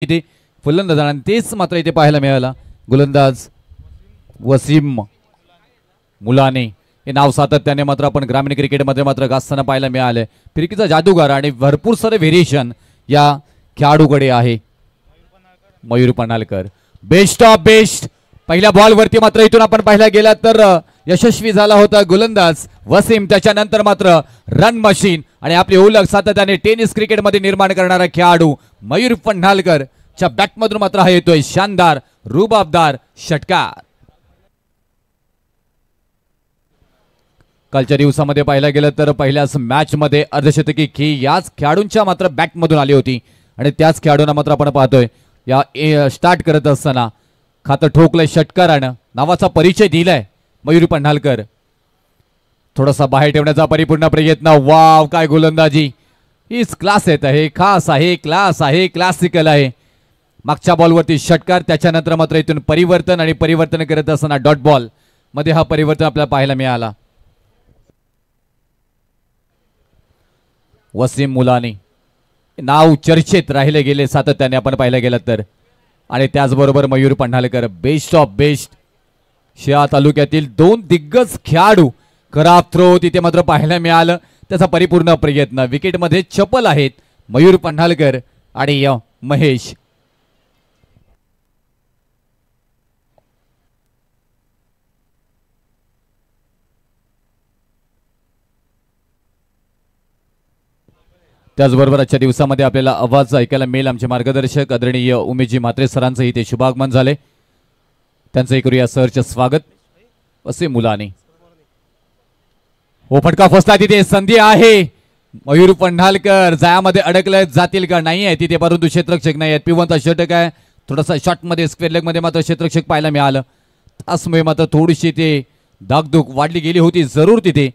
इथे फलंदाज आणि तेच मात्र इथे पाहायला मिळाला. गोलंदाज वसीम मुलानी हे नाव सातत्याने मात्र आपण ग्रामीण क्रिकेटमध्ये मात्र गाजताना पाहायला मिळाले. फिरकीचा जादूगार आणि भरपूर सारे व्हेरिएशन या खेळाडूकडे आहे. Mayur Panhalkar best of best. पहिल्या बॉलवरती मात्र इथून आपण पाहायला गेला तर यशस्वी झाला होता गोलंदाज वसीम. त्याच्यानंतर मात्र रन मशीन आणि आपली ओळख सातत्याने टेनिस क्रिकेटमध्ये निर्माण करणारा खेळाडू मयूर पन्हाळकर च्या बॅटमधून मात्र हा येतोय शानदार रुबाबदार षटकार. कालच्या दिवसामध्ये पाहायला गेलं तर पहिल्याच मॅच मध्ये अर्धशतकी खेळी याच खेळाडूंच्या मात्र बॅटमधून आली होती आणि त्याच खेळाडूंना मात्र आपण पाहतोय या स्टार्ट करत असताना खातं ठोकलंय षटकारानं. नावाचा परिचय दिलाय मयूर पन्हाळकर. थोडासा बाहेर ठेवण्याचा परिपूर्ण प्रयत्न. वाव काय गोलंदाजी. हीच क्लास येत आहे. खास आहे, क्लास आहे, क्लासिकल आहे. मागच्या बॉलवरती षटकार. त्याच्यानंतर मात्र इथून परिवर्तन आणि परिवर्तन करत असताना डॉट बॉल मध्ये हा परिवर्तन आपल्याला पाहायला मिळाला. वसीम मुलानी नाव चर्चेत राहिले गेले सातत्याने आपण पाहिलं गेलं तर. आणि त्याचबरोबर Mayur Panhalkar best of best. शिया तालुक्यातील दोन दिग्गज खेळाडू खराब थ्रो तिथे मात्र पाहायला मिळालं. त्याचा परिपूर्ण प्रयत्न. विकेटमध्ये चपल आहेत मयूर पन्हाळकर आणि महेश. त्याचबरोबर आजच्या दिवसामध्ये आपल्याला आवाज ऐकायला मिळेल. आमचे मार्गदर्शक आदरणीय उमेशजी म्हात्रे सरांचं इथे शुभागमन झाले. त्यांचं करूया सहर्ष स्वागत. असे मुलाने हो फटका फसला. तिथे संधी आहे. मयूर पन्हाळकर जायामध्ये अडकले जातील का नाही आहे तिथे, परंतु क्षेत्ररक्षक नाही आहेत. पिवंत षटक आहे. थोडासा शॉटमध्ये स्क्वेअर लेग मध्ये मात्र क्षेत्ररक्षक पाहायला मिळालं. त्यामुळे मात्र थोडीशी ते धाकधूक वाढली गेली होती जरूर तिथे.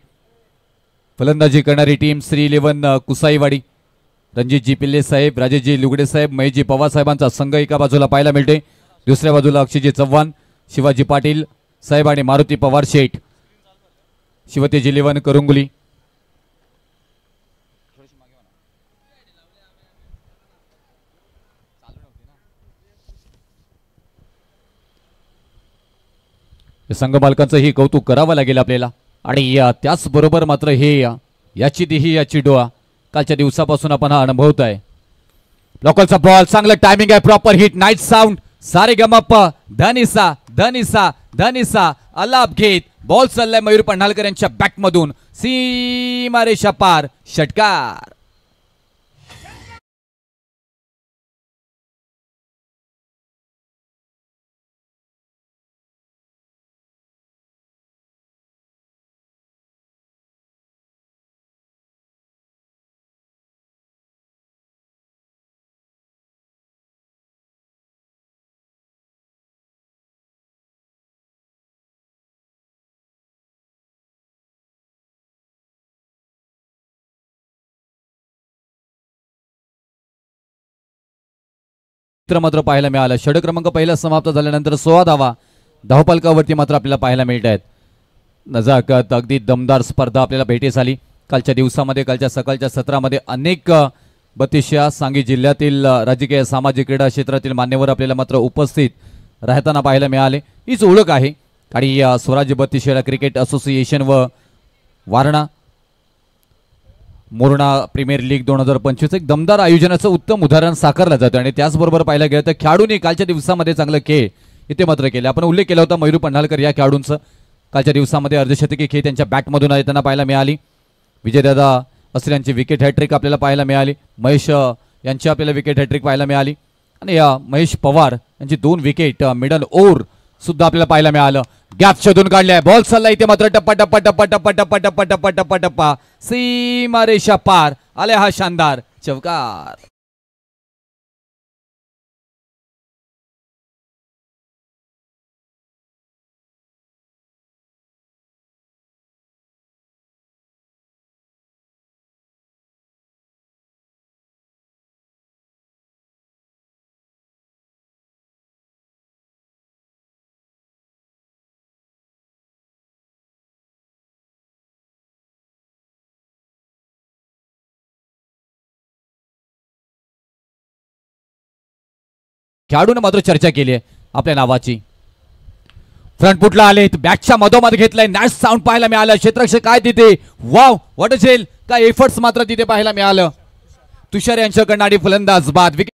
फलंदाजी करणारी टीम श्री 11 कुसाईवाडी, रणजितजी पिल्ले साहेब, राजेशजी लुगडे साहेब, महेशजी पवार साहेबांचा संघ एका बाजूला पाहायला मिळते. दुसऱ्या बाजूला अक्षयजी चव्हाण, शिवाजी पाटील साहेब आणि मारुती पवार शेठ, शिवतेजी 11 करुंगुली. संघ मालकांचंही कौतुक करावं लागेल आपल्याला. आणि त्याचबरोबर मात्र हे याची दिही याची डोळा कालच्या दिवसापासून आपण हा अनुभवतोय. लोकलचा बॉल चांगलं टायमिंग आहे. प्रॉपर हिट नाईट साऊंड सारे गमप धनिसा धनिसा धनिसा अलाप घेत बॉल चाललाय मयूर पन्हाळकर यांच्या बॅटमधून सीमारेषा पार षटकार. मात्र पाहायला मिळालं. षटक क्रमांक पहिला समाप्त झाल्यानंतर 16 धावा धावफलकावरती मात्र आपल्याला पाहायला मिळत आहेत. नजाकत अगदी दमदार स्पर्धा आपल्याला भेटीस आली कालच्या दिवसामध्ये. कालच्या सकाळच्या सत्रामध्ये अनेक 32 सांगली जिल्ह्यातील राजकीय सामाजिक क्रीडा क्षेत्रातील मान्यवर आपल्याला मात्र उपस्थित राहताना पाहायला मिळाले. हीच ओळख आहे. आणि स्वराज्य 32 क्रिकेट असोसिएशन व वारणा मोरणा प्रीमियर लीग 2025 एक दमदार आयोजनाचं उत्तम उदाहरण साकारलं जातं. आणि त्याचबरोबर पाहायला गेलं तर खेळाडूंनी कालच्या दिवसामध्ये चांगलं खेळ इथे मात्र केले. आपण उल्लेख केला होता मयूर पन्हाळकर या खेळाडूंचं. कालच्या दिवसामध्ये अर्धशतकी खेळ त्यांच्या बॅटमधून येताना पाहायला मिळाली. विजयदादा असर यांची विकेट हॅट्रिक आपल्याला पाहायला मिळाली. महेश यांची आपल्याला विकेट हॅट्रिक पाहायला मिळाली. आणि महेश पवार यांची 2 विकेट मिडल ओव्हर सुद्धा आपल्याला पाहायला मिळालं. गॅप शोधून काढलाय. बॉल चालला इथे मात्र टप्पा टप्पा टप्पा टप्पा टप्पा टप्पा टप्पा टप्पा टप्पा सीमारेषा पार आले हा शानदार चौकार. खेळाडूने मात्र चर्चा केली आहे आपल्या नावाची. फ्रंट फुटला आले, बॅटच्या मधोमध घेतलाय, नॅश साऊंड पाहायला मिळालं. क्षेत्ररक्षक काय तिथे, वाव व्हॉट अ झेल, काय एफर्ट्स मात्र तिथे पाहायला मिळालं तुषार यांच्याकडनं. आणि फलंदाज बाद विकेट.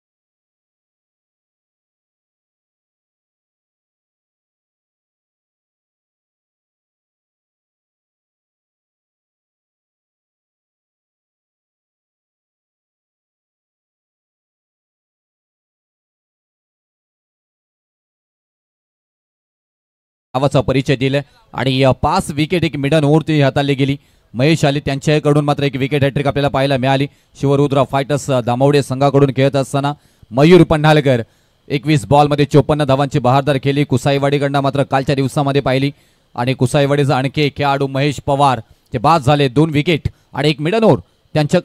नावाचा परिचय दिलाय आणि 5 विकेट एक मिडन ओव्हर हाताळली गेली. महेश आले त्यांच्याकडून मात्र एक विकेट हॅट्रिक आपल्याला पाहायला मिळाली. शिवरुद्र फायटर्स दामावडे संघाकडून खेळत असताना मयूर पन्हाळकर 21 बॉलमध्ये 54 धावांची बहारदार केली. कुसाईवाडीकडनं मात्र कालच्या दिवसामध्ये पाहिली आणि कुसाईवाडीचा आणखी एक खेळाडू महेश पवार ते बाद झाले. 2 विकेट आणि एक मिडन ओव्हर त्यांच्या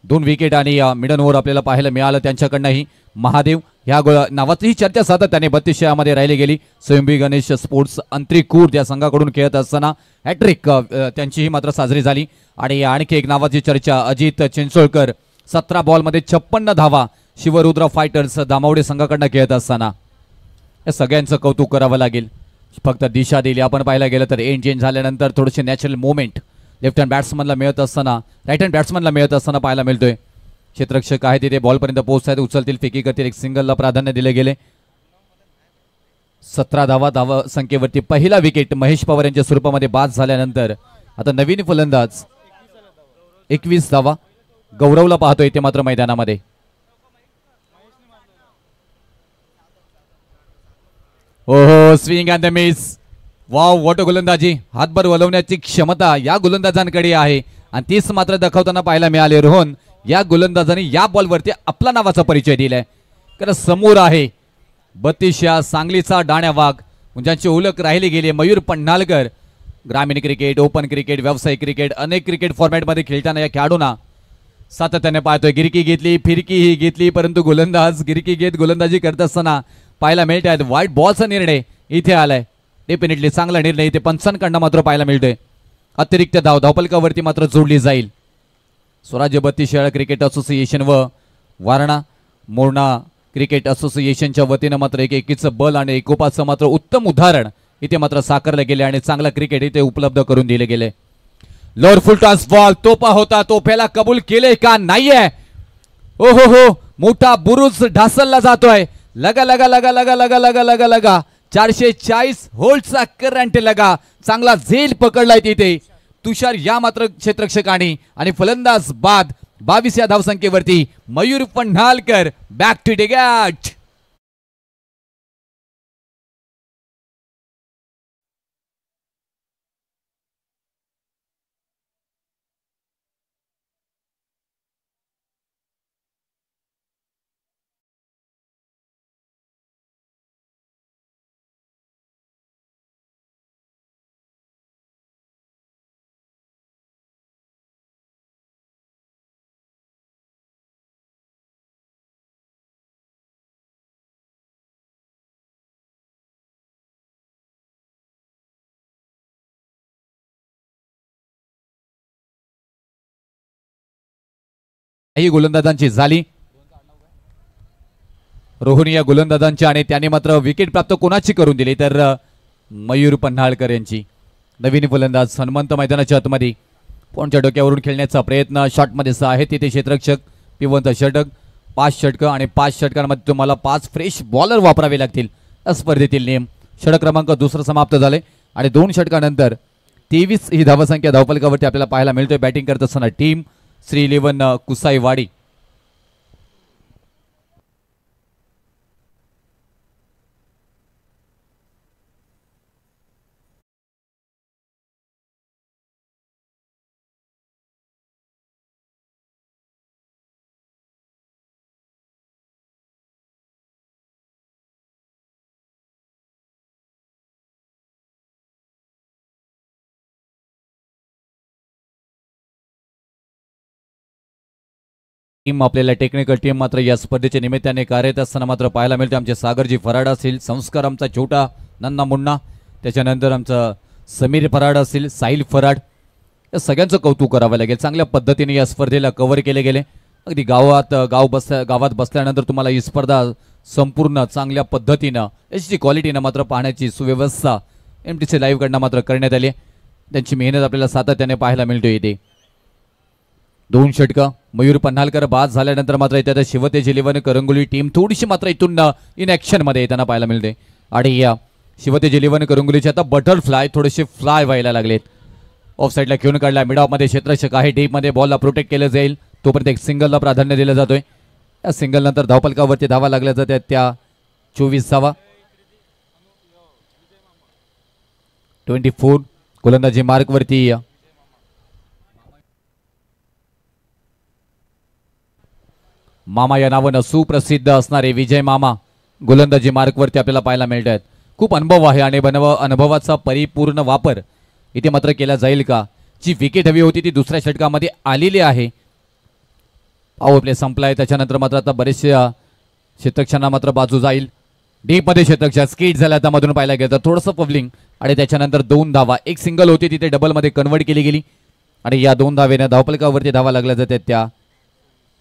2 विकेट आणि मिडन ओव्हर आपल्याला पाहायला मिळालं त्यांच्याकडनंही. महादेव ह्या नावाचीही चर्चा सातत्याने 32 षटकांमध्ये राहिली गेली. स्वयंभी गणेश स्पोर्ट्स अंत्रिकूर या संघाकडून खेळत असताना हॅट्रिक त्यांचीही मात्र साजरी झाली. आणि आणखी एक नावाची चर्चा अजित चिंचोळकर 17 बॉलमध्ये 56 धावा शिवरुद्र फायटर्स दामावडे संघाकडनं खेळत असताना. या सगळ्यांचं कौतुक करावं लागेल. फक्त दिशा दिली आपण पाहायला गेलं तर एंड चेंज झाल्यानंतर थोडेसे नॅचरल मोमेंट लेफ्ट हँड बॅट्समनला मिळत असताना राईट हँड बॅट्समनला मिळत असताना पाहायला मिळतोय. क्षेत्ररक्षक आहे तिथे बॉलपर्यंत पोहोचतात, उचलतील, फेकी करतील, एक सिंगलला प्राधान्य दिले गेले. 17 धावा संख्येवरती पहिला विकेट महेश पवार यांच्या स्वरूपामध्ये बाद झाल्यानंतर आता नवीन फलंदाज 21 धावा गौरवला पाहतोय ते मात्र मैदानामध्ये. ओहो swing and the miss, wow what गोलंदाजी, हातभर वळवण्याची क्षमता या गोलंदाजांकडे आहे आणि तीच मात्र दाखवताना पाहायला मिळाले. रोहन या गोलंदाजाने या बॉलवरती आपला नावाचा परिचय दिलाय. कारण समोर आहे 32 या सांगलीचा डाण्या वाघ ज्यांची ओळख राहिली गेली मयूर पन्हाळकर. ग्रामीण क्रिकेट, ओपन क्रिकेट, व्यावसायिक क्रिकेट अनेक क्रिकेट फॉर्मॅटमध्ये खेळताना या खेळाडूंना सातत्याने पाहतोय. गिरकी घेतली, फिरकीही घेतली, परंतु गोलंदाज गिरकी घेत गोलंदाजी करत असताना पाहायला मिळत आहेत. वाईट बॉलचा निर्णय इथे आलाय. डेफिनेटली चांगला निर्णय इथे पंचांकडनं मात्र पाहायला मिळतोय. अतिरिक्त धावपलकावरती मात्र जोडली जाईल. स्वराज्य 32 शाळा क्रिकेट असोसिएशन व वारणा मोरणा क्रिकेट असोसिएशनच्या वतीनं मात्र एकीचं बल आणि एकोपाचं मात्र उत्तम उदाहरण इथे मात्र साकारले गेले आणि चांगला क्रिकेट इथे उपलब्ध करून दिले गेले. लोअर फुल टॉस बॉल तोपा होता, तोफ्याला कबूल केले का नाहीये. ओ हो मोठा बुरुज ढासलला जातोय. लगा लगा लगा लगा लगा लगा लगा लगा 440 होल्डचा करंट लगा. चांगला झेल पकडलाय तिथे तुषार या मात्र क्षेत्ररक्षकाने आणि फलंदाज बाद 22 या धावसंख्येवरती Mayur Panhalkar back to the gate. ही गोलंदाजांची झाली. रोहिणी या गोलंदाजांची आणि त्याने मात्र विकेट प्राप्त कोणाची करून दिली तर मयूर पन्हाळकर यांची. नवीन फलंदाज हनुमंत मैदानाच्या आतमध्ये पॉईंटच्या डोक्यावरून खेळण्याचा प्रयत्न शॉटमध्ये आहे तिथे क्षेत्ररक्षक पिवंत षटक 5 षटक आणि 5 षटकांमध्ये तुम्हाला 5 फ्रेश बॉलर वापरावे लागतील. स्पर्धेतील नियम. षटक क्रमांक 2 समाप्त झाले आणि 2 षटकानंतर 23 ही धावसंख्या धावफलकावरती आपल्याला पाहायला मिळतोय. बॅटिंग करत असताना टीम श्री 11 कुसाईवाडी. टीम आपल्याला टेक्निकल टीम मात्र या स्पर्धेच्या निमित्ताने कार्यरत असताना मात्र पाहायला मिळते. आमचे सागरजी फराड असतील, संस्कार आमचा छोटा नन्ना मुन्ना, त्याच्यानंतर आमचा समीर फराड असतील, साहिल फराड, या सगळ्यांचं कौतुक करावं लागेल. चांगल्या पद्धतीने या स्पर्धेला कव्हर केले गेले. अगदी गावात बसल्यानंतर तुम्हाला ही स्पर्धा संपूर्ण चांगल्या पद्धतीनं याची क्वालिटीनं मात्र पाहण्याची सुव्यवस्था MTC लाईव्ह कडनं मात्र करण्यात आली. त्यांची मेहनत आपल्याला सातत्याने पाहायला मिळतो इथे. 2 षटकं मयूर पन्हालकर बाद झाल्यानंतर मात्र इथे शिवतेज 11 करंगुली टीम थोडीशी मात्र इथून इन ॲक्शन मध्ये येताना पाहायला मिळते. आणि या शिवतेज 11 करंगुलीचे आता बटरफ्लाय थोडेसे फ्लाय व्हायला लागलेत. ऑफ साईडला घेऊन काढला. मिड ऑफ मध्ये क्षेत्ररक्षक आहे. डीप मध्ये बॉलला प्रोटेक्ट केलं जाईल तोपर्यंत एक सिंगलला प्राधान्य दिलं जातोय. या सिंगल नंतर धावपलकावरती धावा लागल्या जातात त्या 24 धावा. 24 गोलंदाजी मार्क वरती मामा या नावानं सुप्रसिद्ध असणारे विजय मामा गोलंदाजी मार्कवरती आपल्याला पाहायला मिळत आहेत. खूप अनुभव आहे आणि अनुभवाचा परिपूर्ण वापर इथे मात्र केला जाईल का. जी विकेट हवी होती ती दुसऱ्या षटकामध्ये आलेली आहे. पॉवर प्ले संपलाय त्याच्यानंतर मात्र आता बरेचशा क्षेत्ररक्षकांना मात्र बाजू जाईल. डीप मध्ये क्षेत्ररक्षक स्किट झाला आता मधून पाहायला गेलं थोडंसं पवलिंग आणि त्याच्यानंतर 2 धावा. एक सिंगल होती तिथे डबल मध्ये कन्वर्ट केली गेली आणि या 2 धावेने धावपलकावरती धावा लागल्या जातात त्या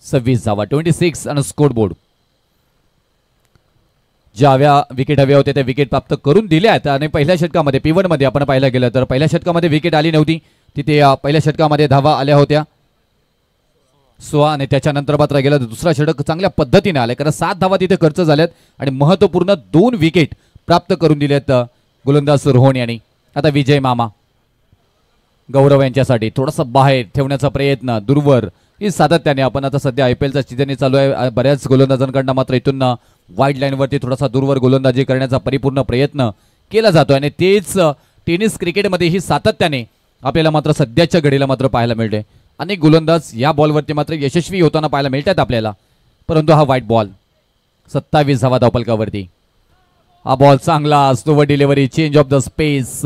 26 धावा. 26 आणि स्कोर बोर्ड. ज्या विकेट हव्या होत्या त्या विकेट प्राप्त करून दिल्या आहेत. आणि पहिल्या षटकामध्ये P1 मध्ये आपण पाहायला गेलं तर पहिल्या षटकामध्ये विकेट आली नव्हती. तिथे पहिल्या षटकामध्ये धावा आल्या होत्या 16 आणि त्याच्यानंतर मात्र गेलं दुसरा षटक चांगल्या पद्धतीने आले कारण 7 धावा तिथे खर्च झाल्यात आणि महत्त्वपूर्ण 2 विकेट प्राप्त करून दिल्यात गोलंदाज रोहन यांनी. आता विजय मामा गौरव यांच्यासाठी थोडंसं बाहेर ठेवण्याचा प्रयत्न दूरवर ही सातत्याने आपण आता सध्या IPLचा सीझन चालू आहे. बऱ्याच गोलंदाजांकडनं मात्र इथून वाईड लाईनवरती थोडासा दूरवर गोलंदाजी करण्याचा परिपूर्ण प्रयत्न केला जातो आणि तेच टेनिस क्रिकेटमध्ये ही सातत्याने आपल्याला मात्र सध्याच्या घडीला मात्र पाहायला मिळते. अनेक गोलंदाज या बॉलवरती मात्र यशस्वी होताना पाहायला मिळतात आपल्याला. परंतु हा व्हाईट बॉल 27 धावा धावपलकावरती. हा बॉल चांगला slower delivery change of the space.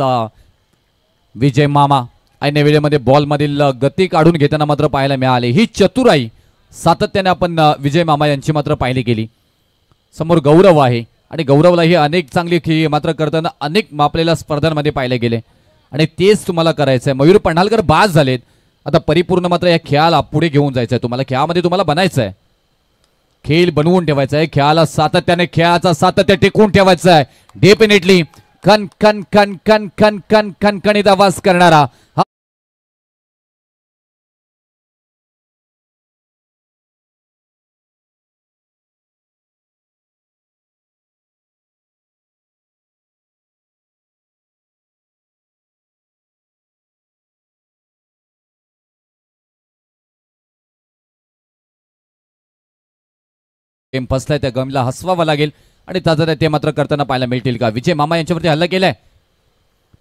Vijay मामा ऐन वेळेमध्ये बॉल मधील गती काढून घेताना मात्र पाहायला मिळाले. ही चतुराई सातत्याने आपण विजय मामा यांची मात्र पाहिली गेली. समोर गौरव आहे आणि गौरवला ही अनेक चांगली खेळी मात्र करताना अनेक आपल्याला स्पर्धांमध्ये पाहिले गेले आणि तेच तुम्हाला करायचं आहे. मयूर पन्हालकर बाद झालेत. आता परिपूर्ण मात्र या खेळाला पुढे घेऊन जायचं आहे. तुम्हाला खेळामध्ये तुम्हाला बनायचं आहे. खेळ बनवून ठेवायचा आहे. खेळाला सातत्याने खेळाचा सातत्य टिकवून ठेवायचं आहे. डेफिनेटली कन कन कन कन कन कन कणकणीत आवाज करणारा गेम फसलाय त्या गमला हसवावा लागेल आणि ताजा ते मात्र करताना पाहायला मिळतील का. विजय मामा यांच्यावरती हल्ला केलाय.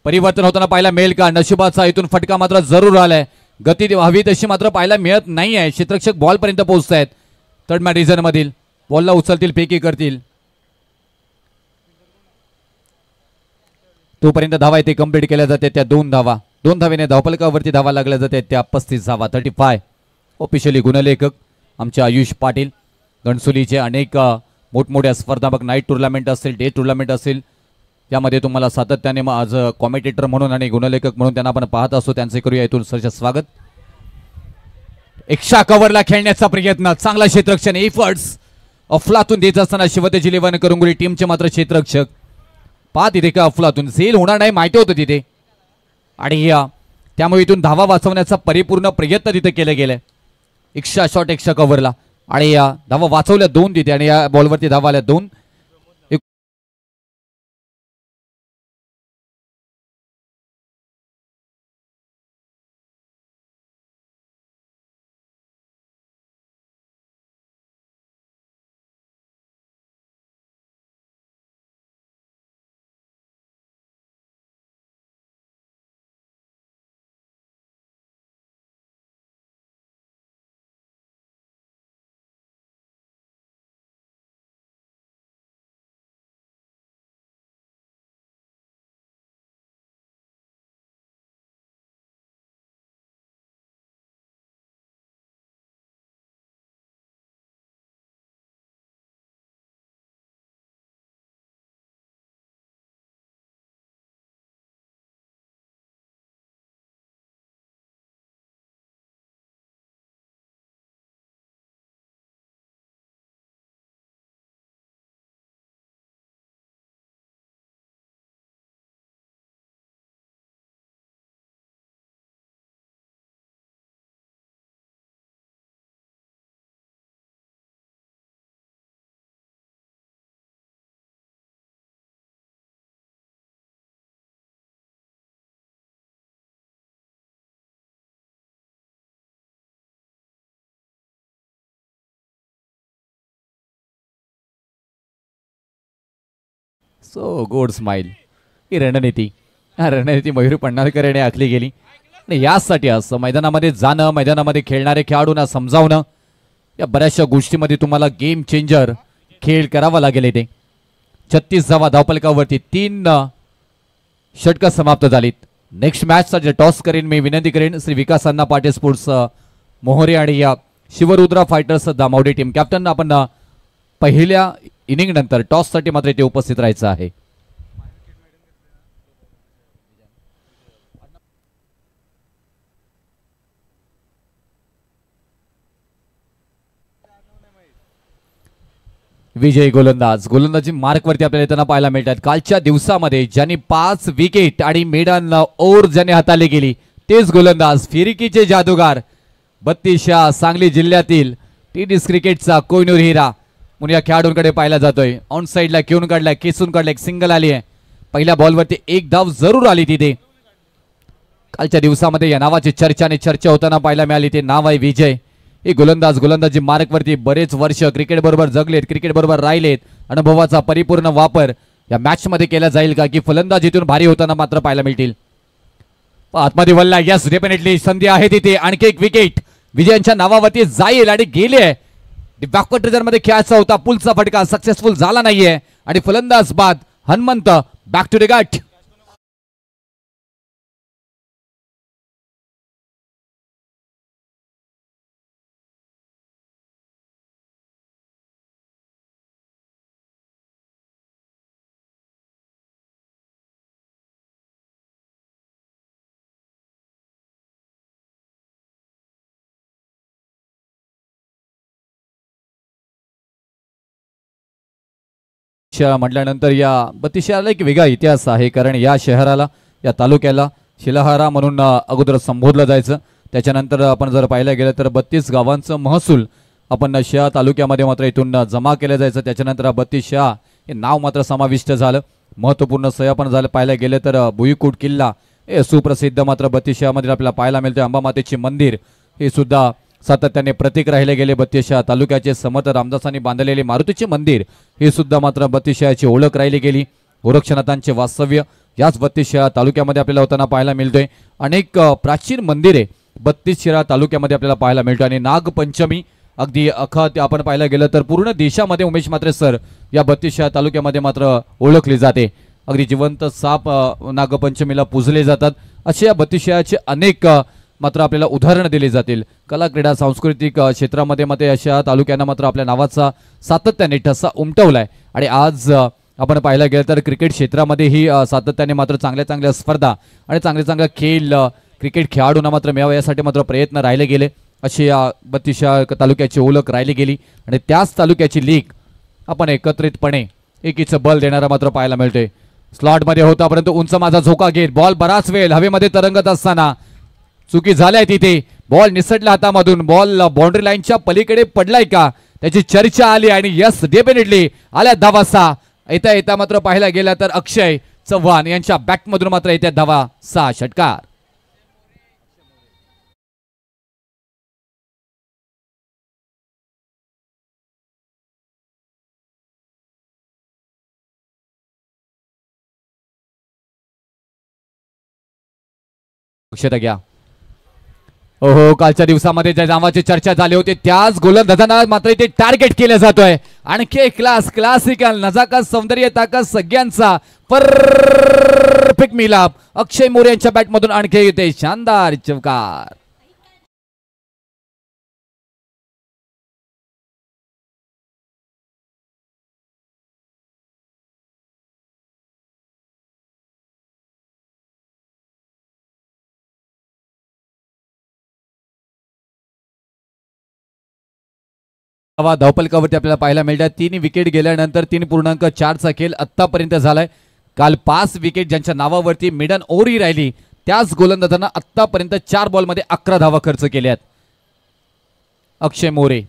परिवर्तन होताना पाहायला मिळेल का. नशिबाचा इथून फटका मात्र जरूर आलाय. गती हवी तशी मात्र पाहायला मिळत नाही आहे. क्षेत्ररक्षक बॉल पर्यंत पोहोचत आहेत. थर्ड मॅन रिझन मधील बॉलला उचलतील फेकी करतील तोपर्यंत धावा इथे कंप्लीट केल्या जाते त्या 2 धावा. 2 धावेने धावपलकावरती धावा लागल्या जाते त्या 35 धावा. 35 ऑफिशियली गुणलेखक आमचे आयुष पाटील. घणसोलीचे अनेक मोठमोठ्या स्पर्धात्मक नाईट टुर्नामेंट असेल डे टुर्नामेंट असेल यामध्ये तुम्हाला सातत्याने आज कॉमेंटेटर म्हणून आणि गुणलेखक म्हणून त्यांना आपण पाहत असतो. त्यांचे करूया इथून सरचे स्वागत. एक्स्ट्रा कव्हरला खेळण्याचा प्रयत्न चांगला क्षेत्ररक्षण एफर्ट्स अफलातून देत असताना शिवतेज 11 करंगुली टीमचे मात्र क्षेत्ररक्षक पाहत तिथे का अफलातून झेल होणार नाही माहिती होतं तिथे आणि त्यामुळे इथून धावा वाचवण्याचा परिपूर्ण प्रयत्न तिथे केले गेले. एक्स्ट्रा शॉट एक्स्ट्रा कव्हरला आणि या धावा वाचवल्या 2 तिथे आणि या बॉलवरती धावा आल्या 2. सो गोड स्माइल ही रणनीती, हा रणनीती मयूर पन्नाळकर याने आखली गेली आणि यासाठी असं मैदानामध्ये जाणं, मैदानामध्ये खेळणारे खेळाडूंना समजावणं, या बऱ्याचशा गोष्टीमध्ये तुम्हाला गेम चेंजर खेळ करावा लागेल. इथे 36 धावपलकावरती 3 षटकं समाप्त झालीत. नेक्स्ट मॅचसाठी टॉस करीन मी, विनंती करेन श्री विकास अण्णा पाटील स्पोर्ट्स मोहोरे आणि या शिवरुद्रा फायटर्स दामावडी टीम कॅप्टन आपण पहिल्या इनिंग नंतर टॉस साठी मात्र इथे उपस्थित राहायचं आहे. विजय गोलंदाजी मार्कवरती आपल्याला येताना पाहायला मिळतात. कालच्या दिवसामध्ये ज्यांनी 5 विकेट आणि मेडन ओव्हर ज्याने हाताळली गेली तेच गोलंदाज, फिरकीचे जादूगार, 32 सांगली जिल्ह्यातील टी-20 क्रिकेटचा कोहिनूर हिरा म्हणून या खेळाडूंकडे पाहिला जातोय. ऑन साईडला घेऊन काढलाय, केसून काढलाय, एक सिंगल आली आहे. पहिल्या बॉलवरती एक धाव जरूर आली तिथे. कालच्या दिवसामध्ये या नावाची चर्चा होताना पाहायला मिळाली. ते नाव आहे विजय. हे गोलंदाजी मार्कवरती बरेच वर्ष क्रिकेट बरोबर जगलेत, क्रिकेट बरोबर राहिलेत. अनुभवाचा परिपूर्ण वापर या मॅच मध्ये केला जाईल का, की फलंदाजीतून भारी होताना मात्र पाहायला मिळतील. आतमध्ये वल्ला, यस डेफिनेटली संधी आहे तिथे. आणखी एक विकेट विजयांच्या नावावरती जाईल आणि गेले. बॅकवर्ड रिझर्व मध्ये खेळायचा होता, पुलचा फटका सक्सेसफुल झाला नाहीये आणि फलंदाज बाद हनुमंत बॅक टू द गट. म्हटल्यानंतर या 32 शहराला एक वेगळा इतिहास आहे, कारण या शहराला, या तालुक्याला शिलाहारा म्हणून अगोदर संबोधलं जायचं. त्याच्यानंतर आपण जर पाहायला गेलं तर 32 गावांचं महसूल आपण शहा तालुक्यामध्ये मात्र इथून जमा केलं जायचं. त्याच्यानंतर 32 शहा हे नाव मात्र समाविष्ट झालं. महत्त्वपूर्ण सह आपण झालं पाहायला गेलं तर भुईकोट किल्ला हे सुप्रसिद्ध मात्र 32 शहामध्ये आपल्याला पाहायला मिळते. अंबामातेचे मंदिर हे सुद्धा सातत्याने प्रतीक राहिले गेले. 32 शहा तालुक्याचे समर्थ रामदासांनी बांधलेले मारुतीचे मंदिर हे सुद्धा मात्र 32 शहाची ओळख राहिली गेली. गोरक्षनाथांचे वास्तव्य याच 32 शहा तालुक्यामध्ये आपल्याला होताना पाहायला मिळतोय. अनेक प्राचीन मंदिरे 32 शहा तालुक्यामध्ये आपल्याला पाहायला मिळतं. आणि नागपंचमी अगदी अखत आपण पाहायला गेलं तर पूर्ण देशामध्ये उमेश म्हात्रे सर या 32 शहा तालुक्यामध्ये मात्र ओळखली जाते. अगदी जिवंत साप नागपंचमीला पूजले जातात. असे या 32 शहाचे अनेक मात्र आपल्याला उदाहरणं दिली जातील. कला क्रीडा सांस्कृतिक क्षेत्रामध्ये मात्र अशा तालुक्यांना मात्र आपल्या नावाचा सातत्याने ठसा उमटवलाय. आणि आज आपण पाहायला गेलं तर क्रिकेट क्षेत्रामध्येही सातत्याने मात्र चांगल्या स्पर्धा आणि चांगले खेळ क्रिकेट खेळाडूंना मात्र मिळावा यासाठी मात्र प्रयत्न राहिले गेले. अशी या 32 शहा तालुक्याची ओळख राहिली गेली. आणि त्याच तालुक्याची लीग आपण एकत्रितपणे एकीचं बल देणारा मात्र पाहायला मिळते. स्लॉटमध्ये होता परंतु उंच माझा झोका घेत बॉल बराच वेळ हवेमध्ये तरंगत असताना चुकी झाल्या तिथे. बॉल निसटला हातामधून, बॉल बाउंड्री लाईनच्या पलीकडे पडलाय का त्याची चर्चा आली. आणि यस डेफिनेटली आल्या धावा 6. येता मात्र पाहायला गेला तर अक्षय चव्हाण यांच्या बॅटमधून मात्र येत्या धावा 6 षटकार. लक्षात घ्या. हो, कालच्या दिवसामध्ये ज्या नावाची चर्चा झाली होती त्याच गोलंदाजांना मात्र इथे टार्गेट केलं जातोय. आणखी क्लासिकल नजाकत सौंदर्य ताकद सगळ्यांचा परफेक्ट मिलाप. अक्षय मोरे यांच्या बॅटमधून आणखी इथे शानदार चौकार. धावपलकावरती आपल्याला पाहायला मिळतात. 3 विकेट गेल्यानंतर 3.4चा खेळ आतापर्यंत झालाय. काल 5 विकेट ज्यांच्या नावावरती मिडन ओव्हर राहिली त्याच गोलंदाजांना आतापर्यंत 4 बॉलमध्ये 11 धावा खर्च केल्यात. अक्षय मोरे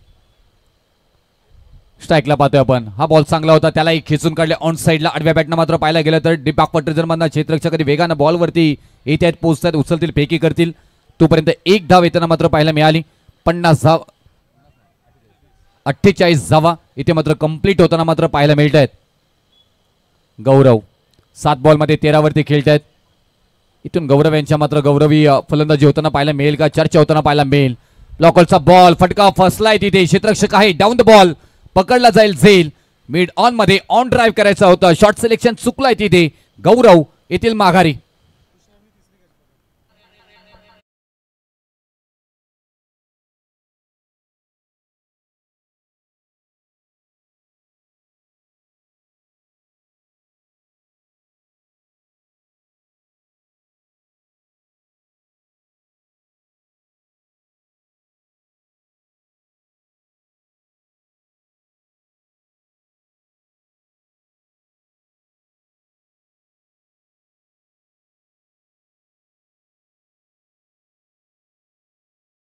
स्ट्राईकला पाहतोय आपण. हा बॉल चांगला होता, त्याला एक खेचून काढले ऑन साईडला. आडव्या बॅटनं मात्र पाहायला गेलं तर डीप बॅकवर्ड रिझर्व्हमधनं क्षेत्ररक्षक वेगानं बॉलवरती येत आहेत, पोहोचतात, उचलतील, फेकी करतील. तोपर्यंत एक धाव येताना मात्र पाहायला मिळाली. 50 धाव 48 धावा इथे मात्र कंप्लीट होताना मात्र पाहायला मिळत आहेत. गौरव 7 बॉलमध्ये 13 वरती खेळतायत. इथून गौरव यांच्या मात्र गौरवी फलंदाजी होताना पाहायला मिळेल का, चर्चा होताना पाहायला मिळेल. ब्लॉकरचा बॉल फटका फसलाय तिथे, क्षेत्ररक्षक आहे, डाऊन द बॉल पकडला जाईल. झेल मिड ऑन मध्ये ऑन ड्राईव्ह करायचा होता, शॉर्ट सिलेक्शन चुकलाय तिथे. गौरव येथील माघारी.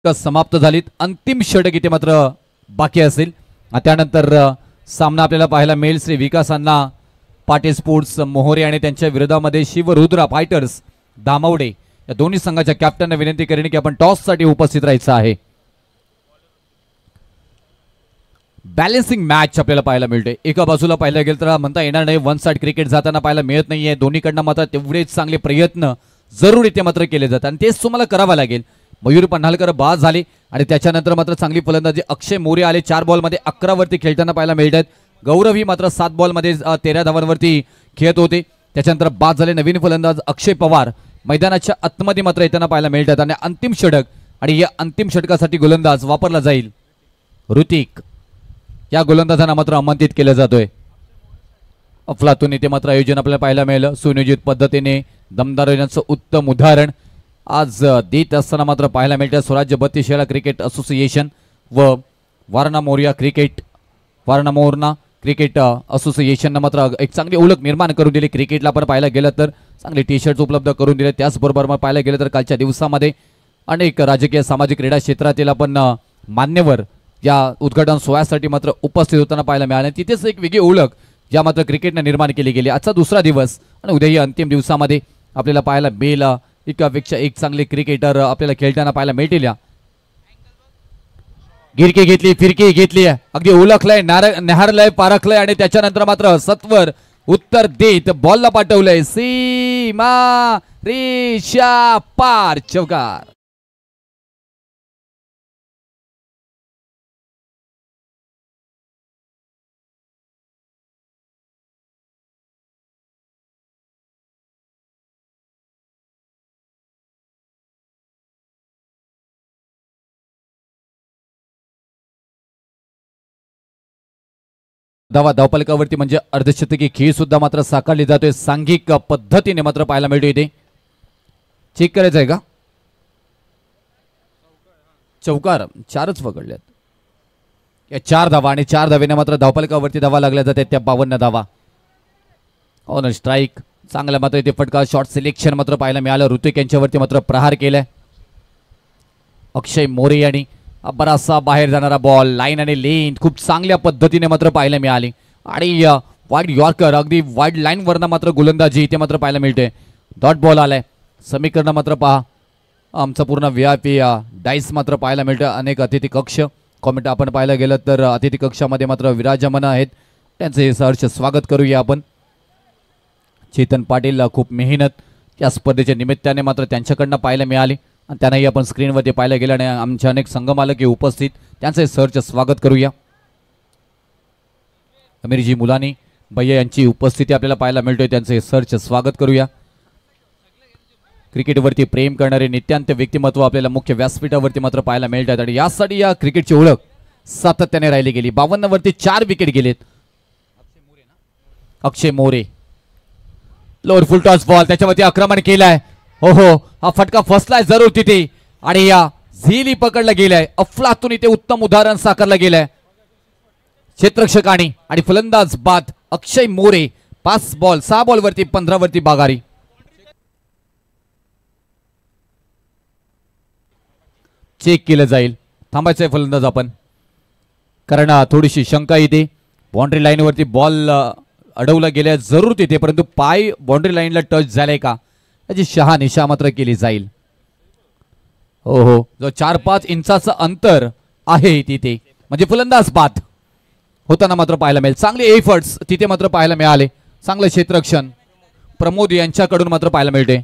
समाप्त झालीत. अंतिम षटक इथे मात्र बाकी असेल. त्यानंतर सामना आपल्याला पाहायला मिळेल श्री विकासांना पाटील स्पोर्ट्स मोहोरे आणि त्यांच्या विरोधामध्ये शिवरुद्रा फायटर्स धामावडे या दोन्ही संघाच्या कॅप्टनना विनंती करेन की आपण टॉस साठी उपस्थित राहायचं आहे. बॅलन्सिंग मॅच आपल्याला पाहायला मिळते. एका बाजूला पाहायला गेलं तर म्हणता येणार नाही वन साइड क्रिकेट जाताना पाहायला मिळत नाहीये. दोन्हीकडनं मात्र तेवढेच चांगले प्रयत्न जरूर इथे मात्र केले जातात आणि तेच तुम्हाला करावं लागेल. मयूर पन्हाळकर बाद झाले आणि त्याच्यानंतर मात्र चांगली फलंदाजी अक्षय मोरे आले. 4 बॉलमध्ये 11 वरती खेळताना पाहायला मिळतात. गौरव ही मात्र 7 बॉलमध्ये 13 धावांवरती खेळत होते. त्याच्यानंतर बाद झाले नवीन फलंदाज अक्षय पवार मैदानाच्या आतमध्ये मात्र येताना पाहायला मिळतात. आणि अंतिम षटक आणि या अंतिम षटकासाठी गोलंदाज वापरला जाईल ऋतिक. या गोलंदाजांना मात्र आमंत्रित केलं जातोय. अफलातून इथे मात्र आयोजन आपल्याला पाहायला मिळालं सुनियोजित पद्धतीने. दमदार आयोजनाचं उत्तम उदाहरण आज देत असताना मात्र पाहायला मिळतं. स्वराज्य बत्तीसशाला क्रिकेट असोसिएशन व वारणा मोरना क्रिकेट असोसिएशननं मात्र एक चांगली ओळख निर्माण करून दिली. क्रिकेटला पण पाहायला गेलं तर चांगले टी शर्ट्स उपलब्ध करून दिले. त्याचबरोबर मग पाहायला गेलं तर कालच्या दिवसामध्ये अनेक राजकीय सामाजिक क्रीडा क्षेत्रातील आपण मान्यवर या उद्घाटन सोहळ्यासाठी मात्र उपस्थित होताना पाहायला मिळाले. तिथेच एक वेगळी ओळख ज्या मात्र क्रिकेटने निर्माण केली गेली. आजचा दुसरा दिवस आणि उद्याही अंतिम दिवसामध्ये आपल्याला पाहायला मिळेल एकापेक्षा एक चांगले क्रिकेटर आपल्याला खेळताना पाहायला मिळतील. गिरकी घेतली, फिरकी घेतली, अगदी ओळखलंय, नेहारलंय, पारखलंय आणि त्याच्यानंतर मात्र सत्वर उत्तर देत बॉलला पाठवलंय. सीमा रेषा पार, चौकार. धावपलकावरती म्हणजे अर्धशतकी खेळ सुद्धा मात्र साकारली जातोय. सांघिक पद्धतीने मात्र पाहायला मिळतो. इथे चेक करायचं आहे का? चौकार 4च पकडल्यात. या 4 धावा आणि 4 धावेने मात्र धावपलकावरती धावा लागल्या जातात. त्या 52 धावा. ऑन स्ट्राईक चांगला मात्र इथे फटका. शॉर्ट सिलेक्शन मात्र पाहायला मिळालं. ऋतिक यांच्यावरती मात्र प्रहार केलाय अक्षय मोरे यांनी. बराचसा बाहेर जाणारा बॉल लाईन आणि लेंथ खूप चांगल्या पद्धतीने मात्र पाहायला मिळाली. आणि वाईड यॉर्कर अगदी वाईड लाईन वरनं मात्र गोलंदाजी इथे मात्र पाहायला मिळते. डॉट बॉल आलाय. समीकरण मात्र पहा. आमचा पूर्ण VIP डाईस मात्र पाहायला मिळतं. अनेक अतिथी कक्ष कॉमेंट आपण पाहायला गेलं तर अतिथी कक्षामध्ये मात्र विराजमान आहेत. त्यांचे सहर्ष स्वागत करूया आपण. चेतन पाटील खूप मेहनत या स्पर्धेच्या निमित्ताने मात्र त्यांच्याकडनं पाहायला मिळाली आणि त्यांनाही आपण स्क्रीनवरती पाहायला गेलं आणि आमचे अनेक संघमालक उपस्थित त्यांचे सहर्ष स्वागत करूया. अमीरजी मुलानी भैया यांची उपस्थिती आपल्याला पाहायला मिळतोय. त्यांचे सहर्ष स्वागत करूया. क्रिकेटवरती प्रेम करणारे नित्यांत व्यक्तिमत्व आपल्याला मुख्य व्यासपीठावरती मात्र पाहायला मिळतात आणि यासाठी या क्रिकेटची ओळख सातत्याने राहिली गेली. 52 वरती 4 विकेट गेलेत. Akshay More lower full toss ball त्याच्यावरती आक्रमण केलाय. हो हा फटका फसलाय जरूर तिथे आणि या झीली पकडला गेलाय. अफलातून इथे उत्तम उदाहरण साकारलं गेलंय क्षेत्ररक्षकांनी आणि फलंदाज बाद अक्षय मोरे. 5 बॉल 6 बॉल वरती 15 वरती बागारी. चेक केलं जाईल. थांबायचंय फलंदाज आपण कारण थोडीशी शंका येते. बाउंड्री लाईन वरती बॉल अडवला गेलाय जरूर तिथे परंतु पाय बाउंड्री लाईनला टच झालाय का त्याची शहानिशा मात्र केली जाईल. हो जो 4-5 इंचाचं अंतर आहे तिथे म्हणजे फलंदाज बाद होताना मात्र पाहायला मिळेल. चांगले एफर्ट्स तिथे मात्र पाहायला मिळाले. चांगलं क्षेत्ररक्षण प्रमोद यांच्याकडून मात्र पाहायला मिळते.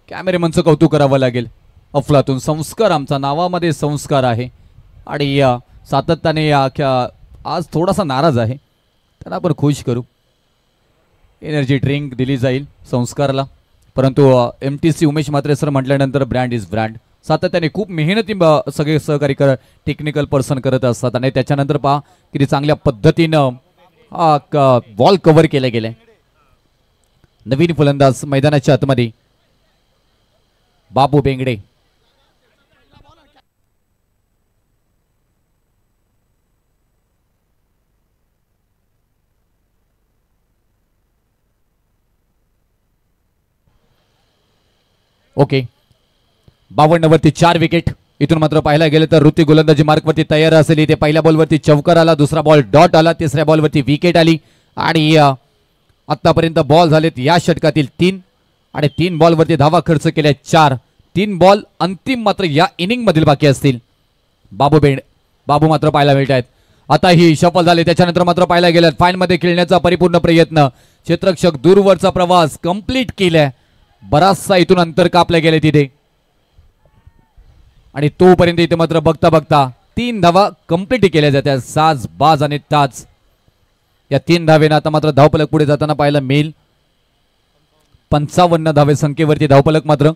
कॅमेरेमनचं कौतुक करावं लागेल. अफलातून संस्कार, आमचा नावामध्ये संस्कार आहे आणि सातत्याने आज थोडासा नाराज आहे, त्याला आपण खुश करू. एनर्जी ड्रिंक दिली जाईल संस्कारला, परंतु MTC उमेश म्हात्रे सर म्हटल्यानंतर ब्रँड इज ब्रँड. सातत्याने खूप मेहनती सगळे सहकारी टेक्निकल पर्सन करत असतात आणि त्याच्यानंतर पहा किती चांगल्या पद्धतीनं बॉल कव्हर केले गेले. नवीन फलंदाज मैदानाच्या आतमध्ये बाबू बेंगडे. ओके, 52 वरती 4 विकेट. इथून मात्र पाहायला गेलं तर ऋतिक गोलंदाजी मार्कवरती तयार असेल. इथे पहिल्या बॉलवरती चौकार आला, दुसरा बॉल डॉट आला, तिसऱ्या बॉलवरती विकेट आली आणि आतापर्यंत बॉल झालेत या षटकातील 3 आणि 3 बॉलवरती धावा खर्च केल्या 4. 3 बॉल अंतिम मात्र या इनिंग मधील बाकी असतील. बाबू मात्र पाहायला मिळत आहेत. आता ही सफल झाली, त्याच्यानंतर मात्र पाहायला गेलं फाईन मध्ये खेळण्याचा परिपूर्ण प्रयत्न. क्षेत्ररक्षक दूरवरचा प्रवास कंप्लीट केलाय. बराचसा इथून अंतर कापले गेले तिथे आणि तोपर्यंत इथे मात्र बघता बघता 3 धावा कंप्लीट केल्या जात्या. साज, बाज आणि ताज या 3 धावेनं आता मात्र धावफलक पुढे जाताना पाहायला मिळेल. 55 धावे संख्येवरती धावफलक मात्र